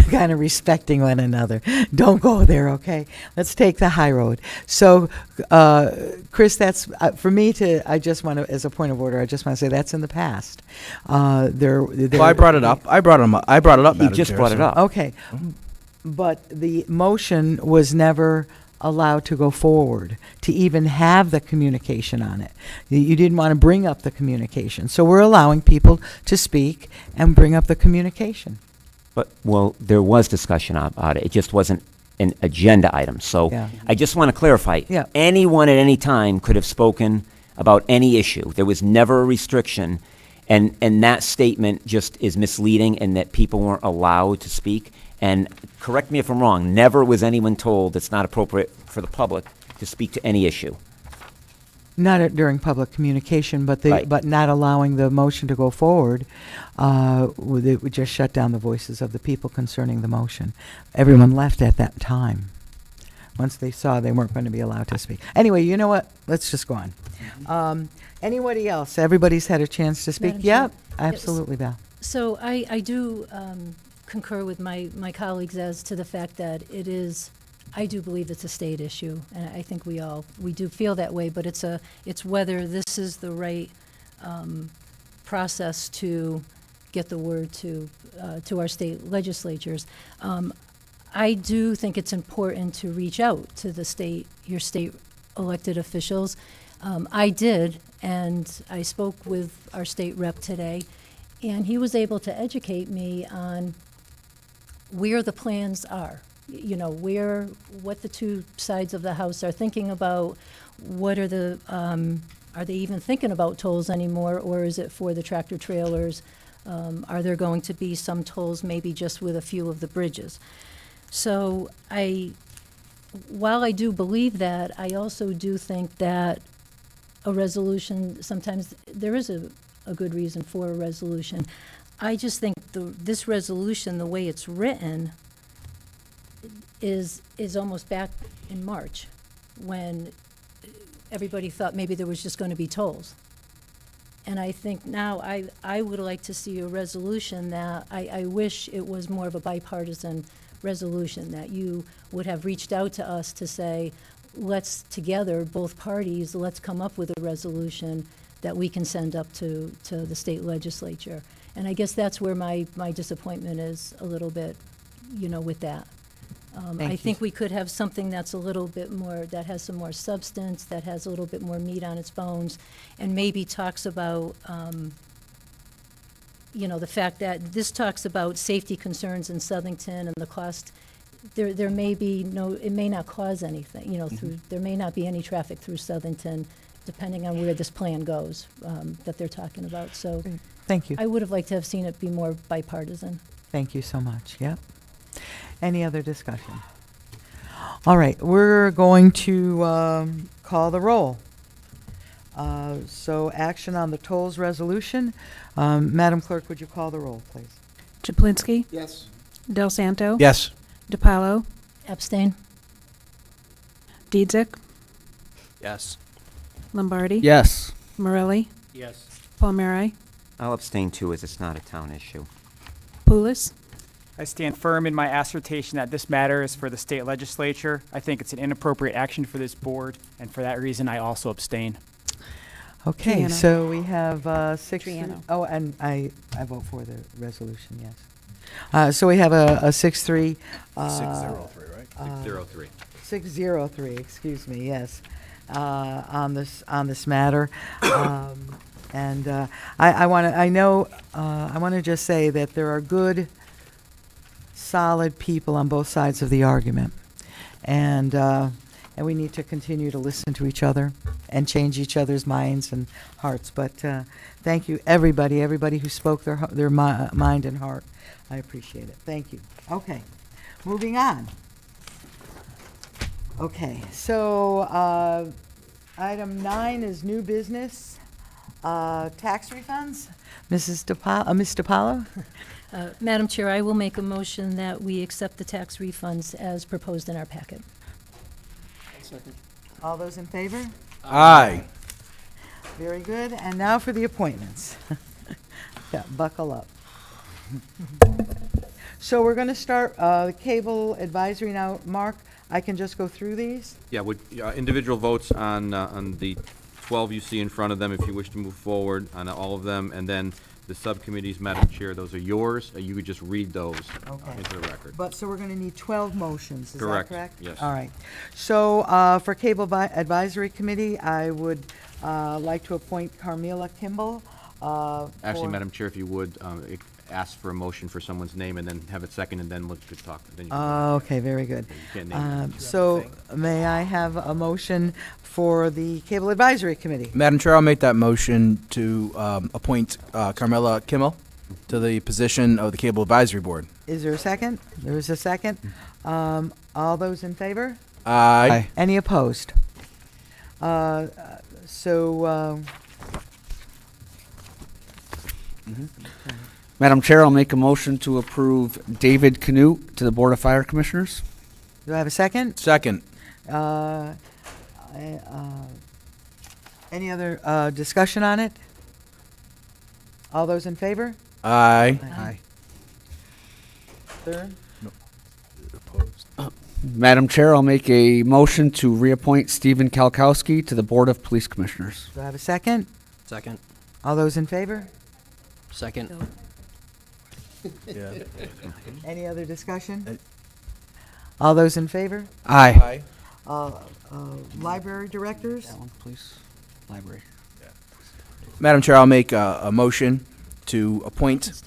kind of respecting one another. Don't go there, okay? Let's take the high road. So, Chris, that's, for me I just want to, as a point of order, I just want to say that's in the past.
Well, I brought it up. I brought it up,
He
Madam
just
Chair,
brought it
so-
up.
Okay, but the motion was never allowed to go forward, to even have the communication on it. You didn't want to bring up the communication. So we're allowing people to speak and bring up the communication.
But, well, there was discussion about it. It just wasn't an agenda item. So
Yeah.
I just want to clarify.
Yeah.
Anyone at any time could have spoken about any issue. There was never a restriction. And that statement just is misleading, and that people weren't allowed to speak. And correct me if I'm wrong, never was anyone told it's not appropriate for the public to speak to any issue.
During public communication, but
Right.
but not allowing the motion to go forward, it would just shut down the voices of the people concerning the motion. Everyone left at that time. Once they saw they weren't going to be allowed to speak. Anyway, you know what? Let's just go on. Anybody else? Everybody's had a chance to speak?
Madam Chair?
Yep, absolutely, Val.
So I do concur with my colleagues as to the fact that I do believe it's a state issue, and I think we do feel that way, but it's whether this is the right process to get the word to our state legislatures. I do think it's important to reach out to your state elected officials. I did, and I spoke with our state rep today, and he was able to educate me on where the plans are. What the two sides of the house are thinking about. What are they even thinking about tolls anymore, or is it for the tractor trailers? Are there going to be some tolls maybe just with a few of the bridges? So while I do believe that, I also do think that a resolution, sometimes there is a good reason for a resolution. I just think this resolution, the way it's written, is almost back in March, when everybody thought maybe there was just going to be tolls. And I think now I would like to see a resolution that I wish it was more of a bipartisan resolution, that you would have reached out to us to say, let's together, both parties, let's come up with a resolution that we can send up to the state legislature. And I guess that's where my disappointment is a little bit, with that. I think we could have something that's a little bit more, that has some more substance, that has a little bit more meat on its bones, and maybe talks about, the fact that this talks about safety concerns in Southington and the cost. There may be it may not cause anything, there may not be any traffic through Southington, depending on where this plan goes, that they're talking about. So
Thank you.
I would have liked to have seen it be more bipartisan.
Thank you so much. Yep. Any other discussion? All right, we're going to call the roll. So action on the tolls resolution. Madam Clerk, would you call the roll, please?
Chaplinsky?
Yes.
Del Santo?
Yes.
DiPaolo?
Abstain.
Diedzik?
Yes.
Lombardi?
Yes.
Morelli?
Yes.
Palmieri?
I'll abstain too, as it's not a town issue.
Poulos?
I stand firm in my assertion that this matter is for the state legislature. I think it's an inappropriate action for this board, and for that reason, I also abstain.
Okay,
Triano.
so we have 6.
Triano.
Oh, and I vote for the resolution, yes. So we have a 6-3.
603, right?
603.
603, excuse me, yes, on this matter. And I want to just say that there are good, solid people on both sides of the argument. And we need to continue to listen to each other and change each other's minds and hearts. But thank you, everybody who spoke their mind and heart. I appreciate it. Thank you. Okay, moving on. Okay, so item 9 is new business, tax refunds. Ms. DiPaolo?
Madam Chair, I will make a motion that we accept the tax refunds as proposed in our packet.
All those in favor?
Aye.
Very good. And now for the appointments. Yeah, buckle up. So we're going to start the cable advisory now. Mark, I can just go through these?
Yeah, would, individual votes on the 12 you see in front of them, if you wish to move forward on all of them, and then the subcommittees, Madam Chair, those are yours. You could just read those into the record.
But, so we're going to need 12 motions, is
Correct,
that correct?
yes.
All right. So for Cable Advisory Committee, I would like to appoint Carmela Kimball.
Actually, Madam Chair, if you would, ask for a motion for someone's name and then have it second, and then we could talk. Then you can
Okay, very good.
You can't name it.
So may I have a motion for the Cable Advisory Committee?
Madam Chair, I'll make that motion to appoint Carmela Kimmel to the position of the Cable Advisory Board.
Is there a second? There is a second. All those in favor?
Aye.
Any opposed?
Madam Chair, I'll make a motion to approve David Canute to the Board of Fire Commissioners.
Do I have a second?
Second.
Any other discussion on it? All those in favor?
Aye.
Aye.
Third?
Madam Chair, I'll make a motion to reappoint Stephen Kalkowski to the Board of Police Commissioners.
Do I have a second?
Second.
All those in favor?
Second.
Yeah.
Any other discussion? All those in favor?
Aye.
Library directors?
That one, please. Library.
Madam Chair, I'll make a motion to appoint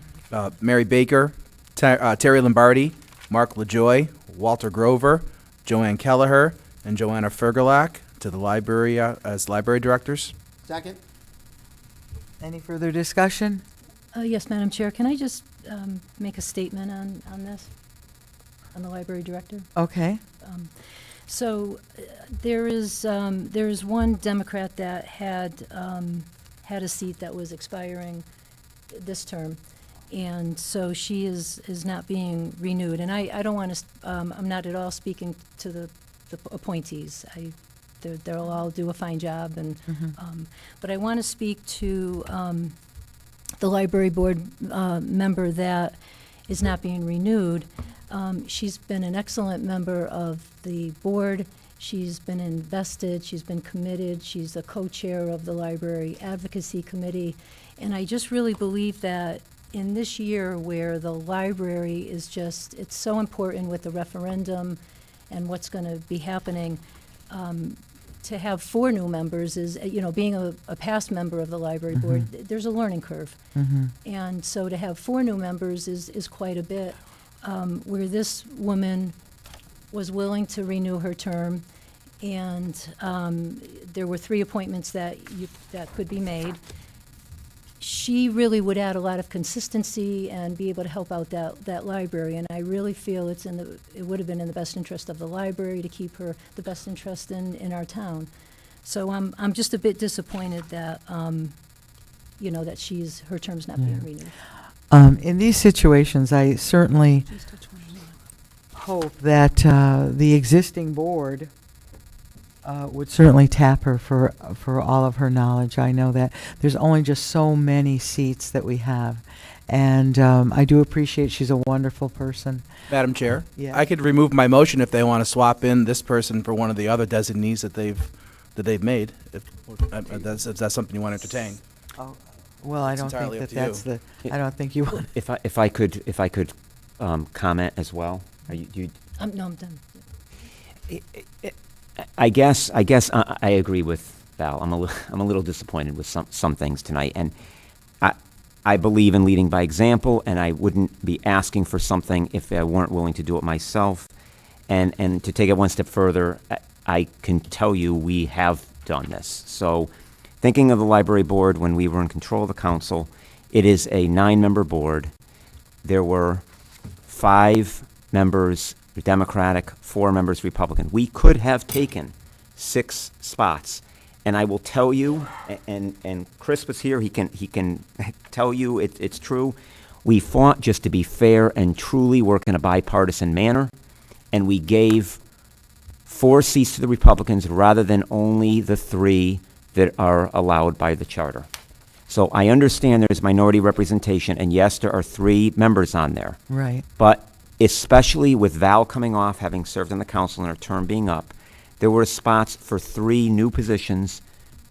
Mary Baker, Terry Lombardi, Mark LaJoy, Walter Grover, Joanne Kelleher, and Joanna Fergalak to the library as library directors.
Second?
Any further discussion?
Yes, Madam Chair, can I just make a statement on this, on the library director?
Okay.
There is one Democrat that had a seat that was expiring this term, and so she is not being renewed. And I don't want to. I'm not at all speaking to the appointees. They'll all do a fine job, and but I want to speak to the library board member that is not being renewed. She's been an excellent member of the board. She's been invested, she's been committed, she's a co-chair of the Library Advocacy Committee. And I just really believe that in this year where the library is just, it's so important with the referendum and what's going to be happening, to have 4 new members is, being a past member of the library board, there's a learning curve. And so to have 4 new members is quite a bit. Where this woman was willing to renew her term, and there were 3 appointments that could be made. She really would add a lot of consistency and be able to help out that library, and I really feel it would have been in the best interest of the library to keep her the best interest in our town. So I'm just a bit disappointed that that her term's not being renewed.
In these situations, I certainly hope that the existing board would certainly tap her for all of her knowledge. I know that there's only just so many seats that we have, and I do appreciate she's a wonderful person.
Madam Chair,
Yeah.
I could remove my motion if they want to swap in this person for one of the other designees that they've made. If that's something you want to entertain.
Oh, well, I
It's
don't
entirely
think
up
that
to
that's the. I don't think you want.
If I could comment as well. Are you
No, I'm done.
I guess I agree with Val. I'm a little disappointed with some things tonight, and I believe in leading by example, and I wouldn't be asking for something if I weren't willing to do it myself. And to take it one step further, I can tell you we have done this. So thinking of the library board when we were in control of the council, it is a 9-member board. There were 5 members Democratic, 4 members Republican. We could have taken 6 spots. And I will tell you, and Chris was here, he can tell you it's true. We fought just to be fair and truly work in a bipartisan manner, and we gave 4 seats to the Republicans rather than only the 3 that are allowed by the charter. So I understand there's minority representation, and yes, there are 3 members on there.
Right.
But especially with Val coming off, having served on the council and her term being up, there were spots for 3 new positions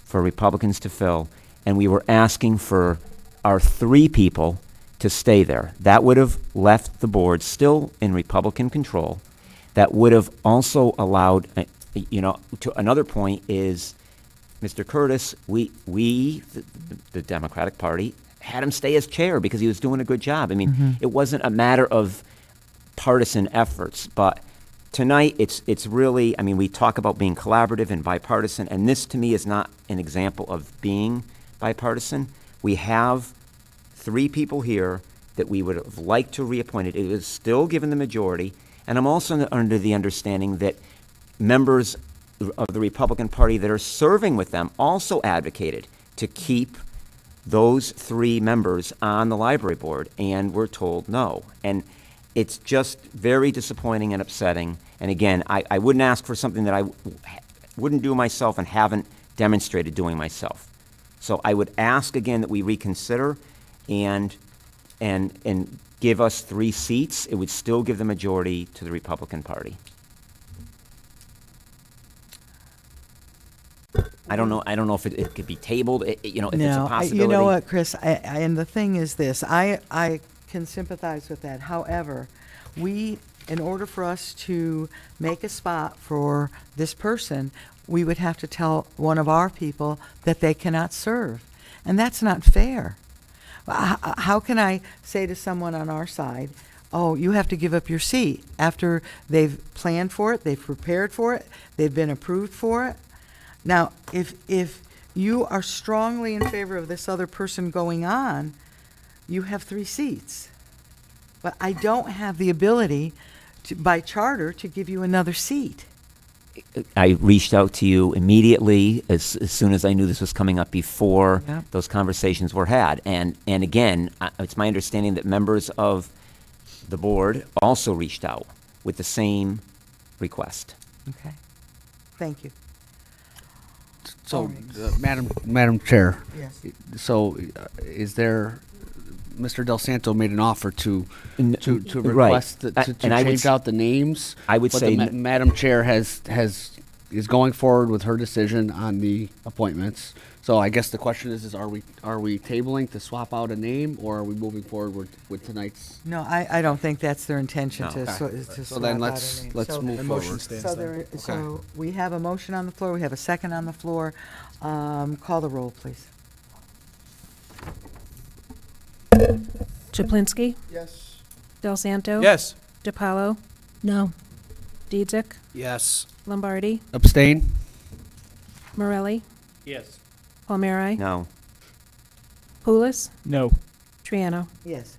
for Republicans to fill, and we were asking for our 3 people to stay there. That would have left the board still in Republican control. That would have also allowed, to another point is, Mr. Curtis, the Democratic Party, had him stay as chair because he was doing a good job. I mean, it wasn't a matter of partisan efforts, but tonight, it's really, I mean, we talk about being collaborative and bipartisan, and this to me is not an example of being bipartisan. We have 3 people here that we would have liked to reappointed. It was still given the majority, and I'm also under the understanding that members of the Republican Party that are serving with them also advocated to keep those 3 members on the library board, and we're told no. And it's just very disappointing and upsetting. And again, I wouldn't ask for something that I wouldn't do myself and haven't demonstrated doing myself. So I would ask again that we reconsider and give us 3 seats. It would still give the majority to the Republican Party. I don't know if it could be tabled, if it's a possibility.
You know what, Chris, and the thing is this, I can sympathize with that. However, in order for us to make a spot for this person, we would have to tell one of our people that they cannot serve. And that's not fair. How can I say to someone on our side, oh, you have to give up your seat after they've planned for it, they've prepared for it, they've been approved for it? Now, if you are strongly in favor of this other person going on, you have 3 seats. But I don't have the ability by charter to give you another seat.
I reached out to you immediately as soon as I knew this was coming up before those conversations were had. And again, it's my understanding that members of the board also reached out with the same request.
Okay. Thank you.
So, Madam Chair.
Yes.
So, is there? Mr. Del Santo made an offer to
right.
request to change out the names.
I would
but
say
Madam Chair is going forward with her decision on the appointments. So I guess the question is are we tabling to swap out a name, or are we moving forward with tonight's?
No, I don't think that's their intention
No.
to
Okay.
swap
So then
out
let's
a name.
move forward.
So we have a motion on the floor. We have a second on the floor. Call the roll, please.
Chaplinsky,
Yes.
Del Santo.
Yes.
DiPaolo,
No.
Dietzick,
Yes.
Lombardi,
Abstain?
Morelli,
Yes.
Palmieri,
no.
Pulis,
No.
Triano.
Yes.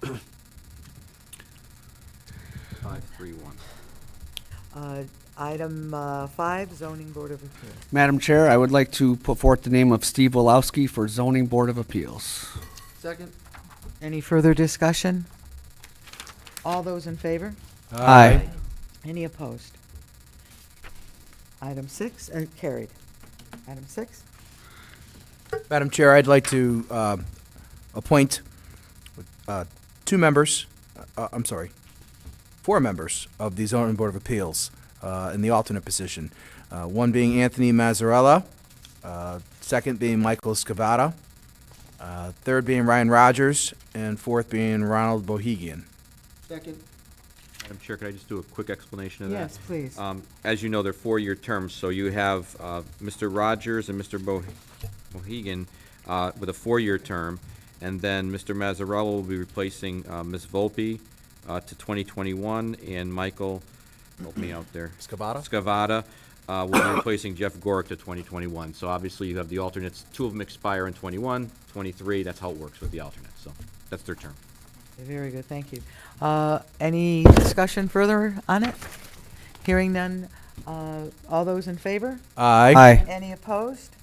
5-3-1.
Item 5, Zoning Board of Appeals.
Madam Chair, I would like to put forth the name of Steve Wolowski for Zoning Board of Appeals.
Second?
Any further discussion? All those in favor?
Aye.
Any opposed? Item 6, carried. Item 6?
Madam Chair, I'd like to appoint 4 members of the Zoning Board of Appeals in the alternate position. One being Anthony Mazzarella, second being Michael Scavata, third being Ryan Rogers, and fourth being Ronald Bohegian.
Second?
Madam Chair, could I just do a quick explanation of that?
Yes, please.
As you know, they're four-year terms, so you have Mr. Rogers and Mr. Mohegan with a four-year term, and then Mr. Mazzarello will be replacing Ms. Volpe to 2021, and Michael, help me out there. Scavata will be replacing Jeff Gorick to 2021. So obviously you have the alternates, two of them expire in 21, 23, that's how it works with the alternates, so that's their term.
Okay, very good, thank you. Any discussion further on it? Hearing none, all those in favor?
Aye.
Aye.
Any opposed?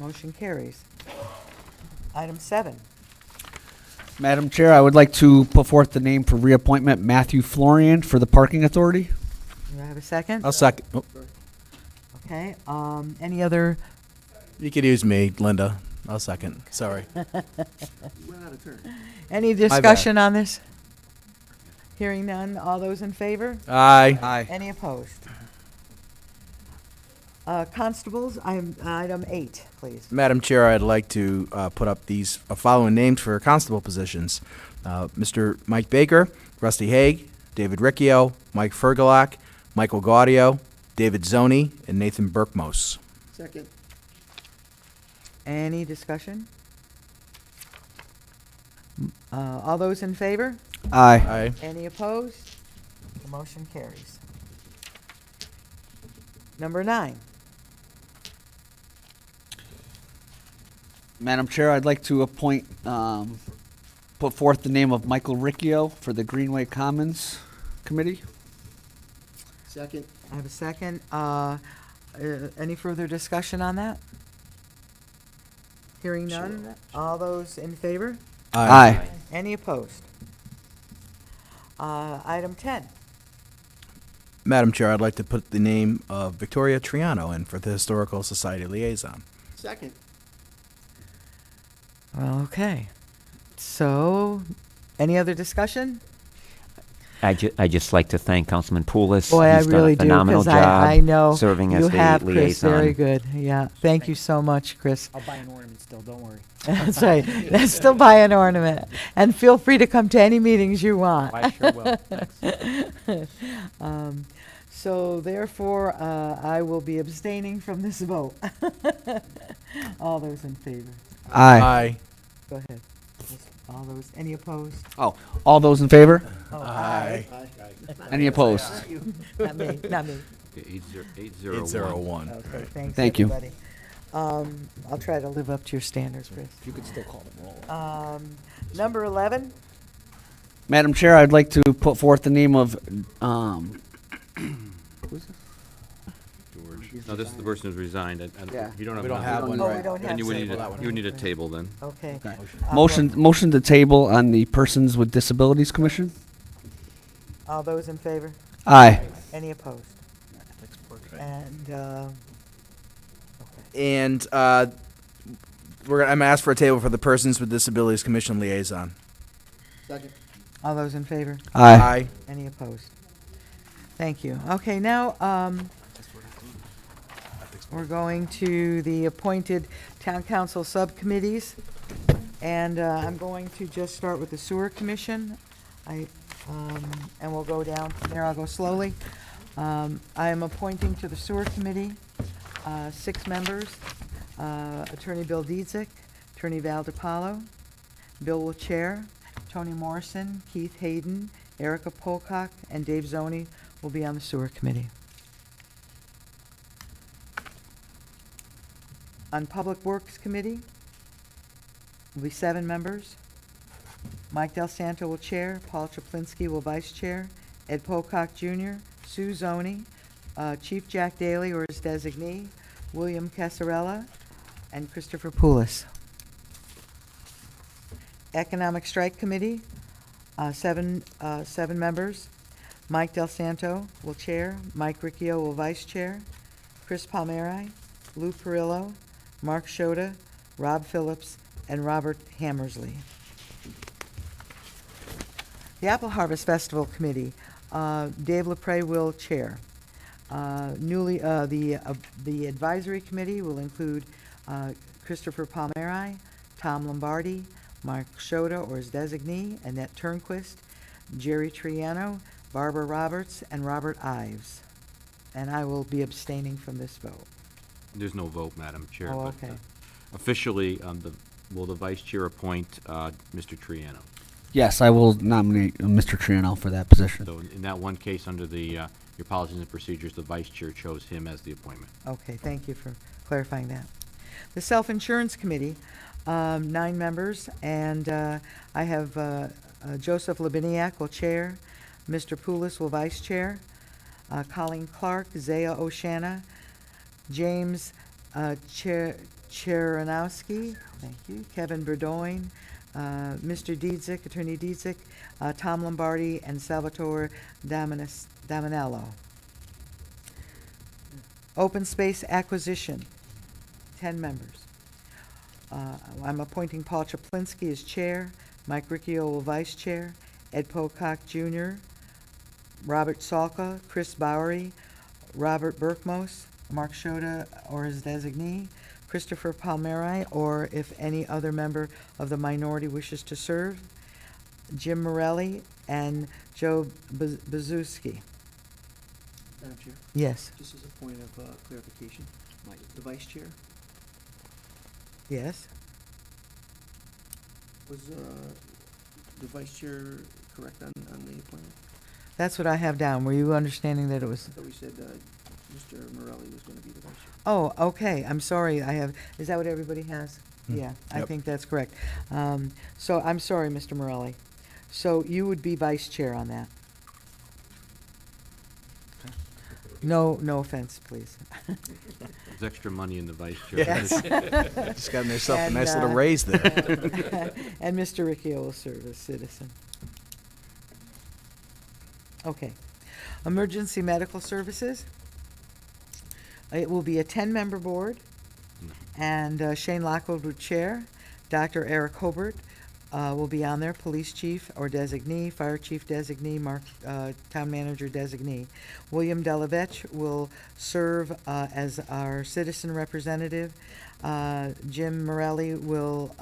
Motion carries. Item 7.
Madam Chair, I would like to put forth the name for reappointment Matthew Florian for the Parking Authority.
Do I have a second?
I'll second. Oh,
Okay, any other?
you could use me, Linda. I'll second. Sorry.
Went out of turn.
Any discussion on this? Hearing none, all those in favor?
Aye.
Aye.
Any opposed? Constables, item 8, please.
Madam Chair, I'd like to put up these following names for constable positions. Mr. Mike Baker, Rusty Haig, David Riccio, Mike Fergalak, Michael Gaudio, David Zoni, and Nathan Burkmos.
Second.
Any discussion? All those in favor?
Aye.
Aye.
Any opposed? The motion carries. Number 9.
Madam Chair, I'd like to appoint, put forth the name of Michael Riccio for the Greenway Commons Committee.
Second.
I have a second. Any further discussion on that? Hearing none, all those in favor?
Aye.
Any opposed? Item 10.
Madam Chair, I'd like to put the name of Victoria Triano in for the Historical Society Liaison.
Second.
Okay. So, any other discussion?
I just like to thank Councilman Poulos.
Boy, I
He's done
really
a
do,
phenomenal
because
job
I know
serving as
you
the
have, Chris,
liaison.
very good. Yeah, thank you so much, Chris.
I'll buy an ornament still, don't worry.
That's right. Let's still buy an ornament. And feel free to come to any meetings you want.
I sure will. Thanks.
So therefore, I will be abstaining from this vote. All those in favor?
Aye.
Go ahead. All those, any opposed?
Oh, all those in favor?
Oh,
Aye.
Any opposed?
Not me, not me.
801.
801.
Okay, thanks,
Thank you.
everybody. I'll try to live up to your standards, Chris.
You could still call them roll.
Number 11.
Madam Chair, I'd like to put forth the name of, who's this?
No, this is the person who's resigned.
Yeah.
You don't have.
We don't
one.
have one,
Oh, we
right?
don't
Then
have
you would
to.
need a, you would need a table then.
Okay.
Motion to table on the Persons with Disabilities Commission?
All those in favor?
Aye.
Any opposed? And,
And I'm gonna ask for a table for the Persons with Disabilities Commission Liaison.
Second.
all those in favor?
Aye.
Any opposed? Thank you. Okay, now, we're going to the appointed town council subcommittees. And I'm going to just start with the sewer commission. And we'll go down from there. I'll go slowly. I am appointing to the sewer committee 6 members. Attorney Bill Dietzick, Attorney Val DiPaolo. Bill will chair. Tony Morrison, Keith Hayden, Erica Pocock, and Dave Zoni will be on the sewer committee. On Public Works Committee will be 7 members. Mike Del Santo will chair, Paul Chaplinsky will vice chair, Ed Pocock Jr., Sue Zoni, Chief Jack Daly or his designee, William Casarella, and Christopher Poulos. Economic Strike Committee, 7 members. Mike Del Santo will chair, Mike Riccio will vice chair, Chris Palmeri, Lou Perillo, Mark Shota, Rob Phillips, and Robert Hammersley. The Apple Harvest Festival Committee, Dave LaPrey will chair. The advisory committee will include Christopher Palmeri, Tom Lombardi, Mark Shota or his designee, Annette Turnquist, Jerry Triano, Barbara Roberts, and Robert Ives. And I will be abstaining from this vote.
There's no vote, Madam Chair.
Oh,
but,
okay.
Officially, will the Vice Chair appoint Mr. Triano?
Yes, I will nominate Mr. Triano for that position.
So in that one case, under the your policies and procedures, the Vice Chair chose him as the appointment.
Okay, thank you for clarifying that. The Self-Insurance Committee, 9 members, and I have Joseph Labiniak will chair, Mr. Poulos will vice chair, Colleen Clark, Zaya Oshana, James Cheranowski, thank you, Kevin Burdoin, Mr. Dietzick, Attorney Dietzick, Tom Lombardi, and Salvatore Daminello. Open Space Acquisition, 10 members. I'm appointing Paul Chaplinsky as chair, Mike Riccio will vice chair, Ed Pocock Jr., Robert Salka, Chris Bowery, Robert Burkmos, Mark Schoda or his designee, Christopher Palmeri, or if any other member of the minority wishes to serve, Jim Morelli, and Joe Bazuski.
Madam Chair?
Yes.
Just as a point of clarification, the Vice Chair,
Yes?
was the Vice Chair correct on the appointment?
That's what I have down. Were you understanding that it was?
I thought we said Mr. Morelli was going to be the Vice Chair.
Oh, okay, I'm sorry, is that what everybody has? Yeah, I
Yep.
think that's correct. So I'm sorry, Mr. Morelli. So you would be vice chair on that? No offense, please.
There's extra money in the Vice Chair.
Yes.
Just got yourself a
And,
nice little raise there.
And Mr. Riccio will serve as citizen. Okay. Emergency Medical Services. It will be a 10-member board, and Shane Lockwood would chair. Dr. Eric Hobart will be on there, police chief or designee, fire chief designee, town manager designee. William Delavech will serve as our citizen representative. Jim Morelli will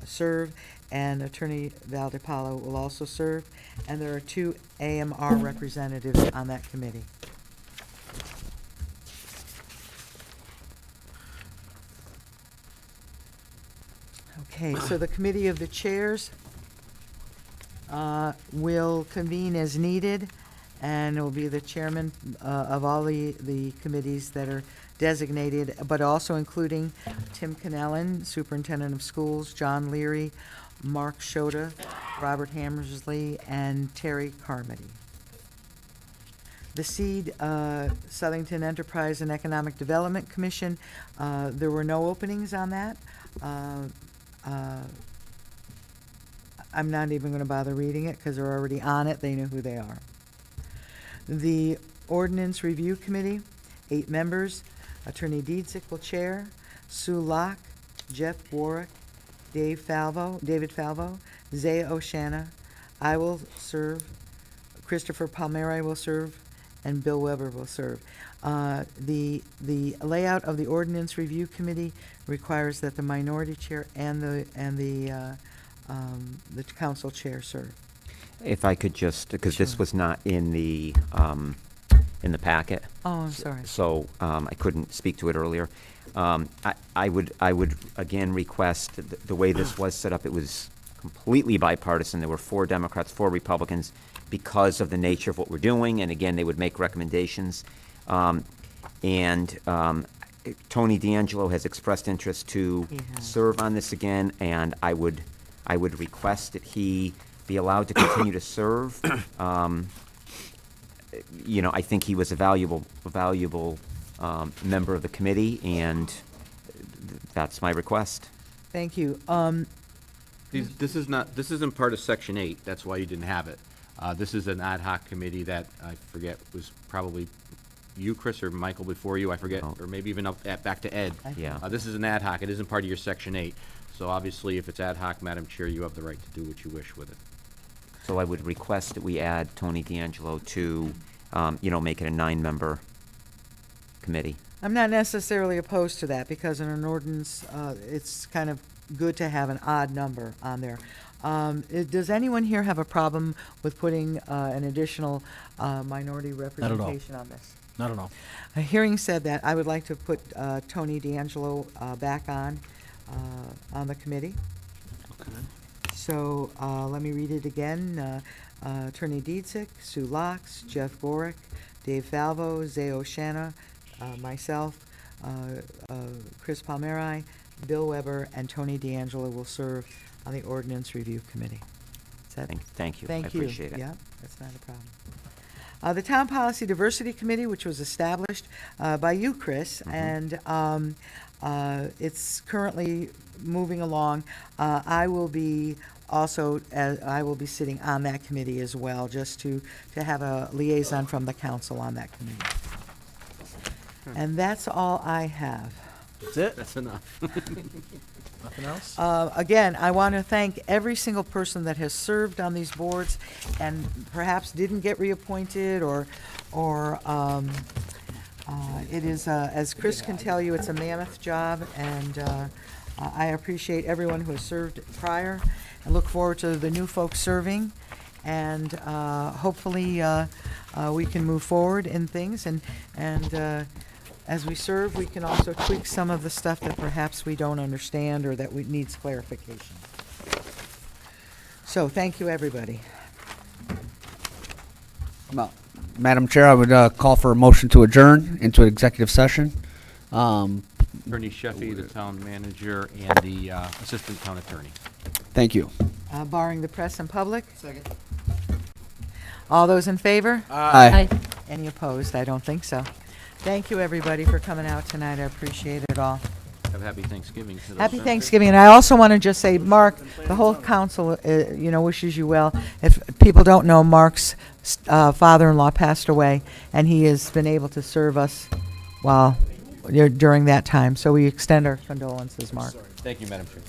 serve, and Attorney Valdepalo will also serve. And there are 2 AMR representatives on that committee. Okay, so the Committee of the Chairs will convene as needed, and it will be the chairman of all the committees that are designated, but also including Tim Cannellan, Superintendent of Schools, John Leary, Mark Schoda, Robert Hammersley, and Terry Carmody. The SEED, Southington Enterprise and Economic Development Commission, there were no openings on that. I'm not even going to bother reading it because they're already on it. They know who they are. The Ordinance Review Committee, 8 members. Attorney Dietzick will chair. Sue Locke, Jeff Warwick, David Falvo, Zaya Oshana. I will serve. Christopher Palmeri will serve, and Bill Weber will serve. The layout of the Ordinance Review Committee requires that the minority chair and the council chair serve.
If I could just, because this was not in the packet.
Oh, I'm sorry.
So I couldn't speak to it earlier. I would again request the way this was set up. It was completely bipartisan. There were 4 Democrats, 4 Republicans, because of the nature of what we're doing. And again, they would make recommendations. Tony D'Angelo has expressed interest to serve on this again, and I would request that he be allowed to continue to serve. I think he was a valuable member of the committee, and that's my request.
Thank you.
This isn't part of Section 8. That's why you didn't have it. This is an ad hoc committee that I forget was probably you, Chris, or Michael before you. I forget, or maybe even back to Ed.
Yeah.
This is an ad hoc. It isn't part of your Section 8. So obviously, if it's ad hoc, Madam Chair, you have the right to do what you wish with it.
So I would request that we add Tony D'Angelo to, make it a 9-member committee.
I'm not necessarily opposed to that because in an ordinance, it's kind of good to have an odd number on there. Does anyone here have a problem with putting an additional minority representation on this?
Not at all.
Hearing said that, I would like to put Tony D'Angelo back on the committee.
Okay.
So let me read it again. Attorney Dietzick, Sue Locks, Jeff Gorick, Dave Falvo, Zay Oshana, myself, Chris Palmeri, Bill Weber, and Tony D'Angelo will serve on the Ordinance Review Committee. Is that-
Thank you.
Thank
I
you.
appreciate it.
Yeah, that's not a problem. The Town Policy Diversity Committee, which was established by you, Chris, and it's currently moving along. I will be sitting on that committee as well, just to have a liaison from the council on that committee. And that's all I have.
That's it?
That's enough.
Nothing else?
Again, I want to thank every single person that has served on these boards and perhaps didn't get reappointed or it is, as Chris can tell you, it's a mammoth job, and I appreciate everyone who has served prior and look forward to the new folks serving. And hopefully we can move forward in things, and as we serve, we can also tweak some of the stuff that perhaps we don't understand or that needs clarification. So, thank you, everybody.
Well, Madam Chair, I would call for a motion to adjourn into executive session.
Attorney Sheffy, the town manager, and the assistant town attorney.
Thank you.
Barring the press and public? Second. All those in favor?
Aye.
Any opposed? I don't think so. Thank you, everybody, for coming out tonight. I appreciate it all.
Have a happy Thanksgiving. to those
Happy
out there.
Thanksgiving. And I also want to just say, Mark, the whole council, wishes you well. If people don't know, Mark's father-in-law passed away, and he has been able to serve us during that time. So we extend our condolences, Mark.
Thank you, Madam Chair.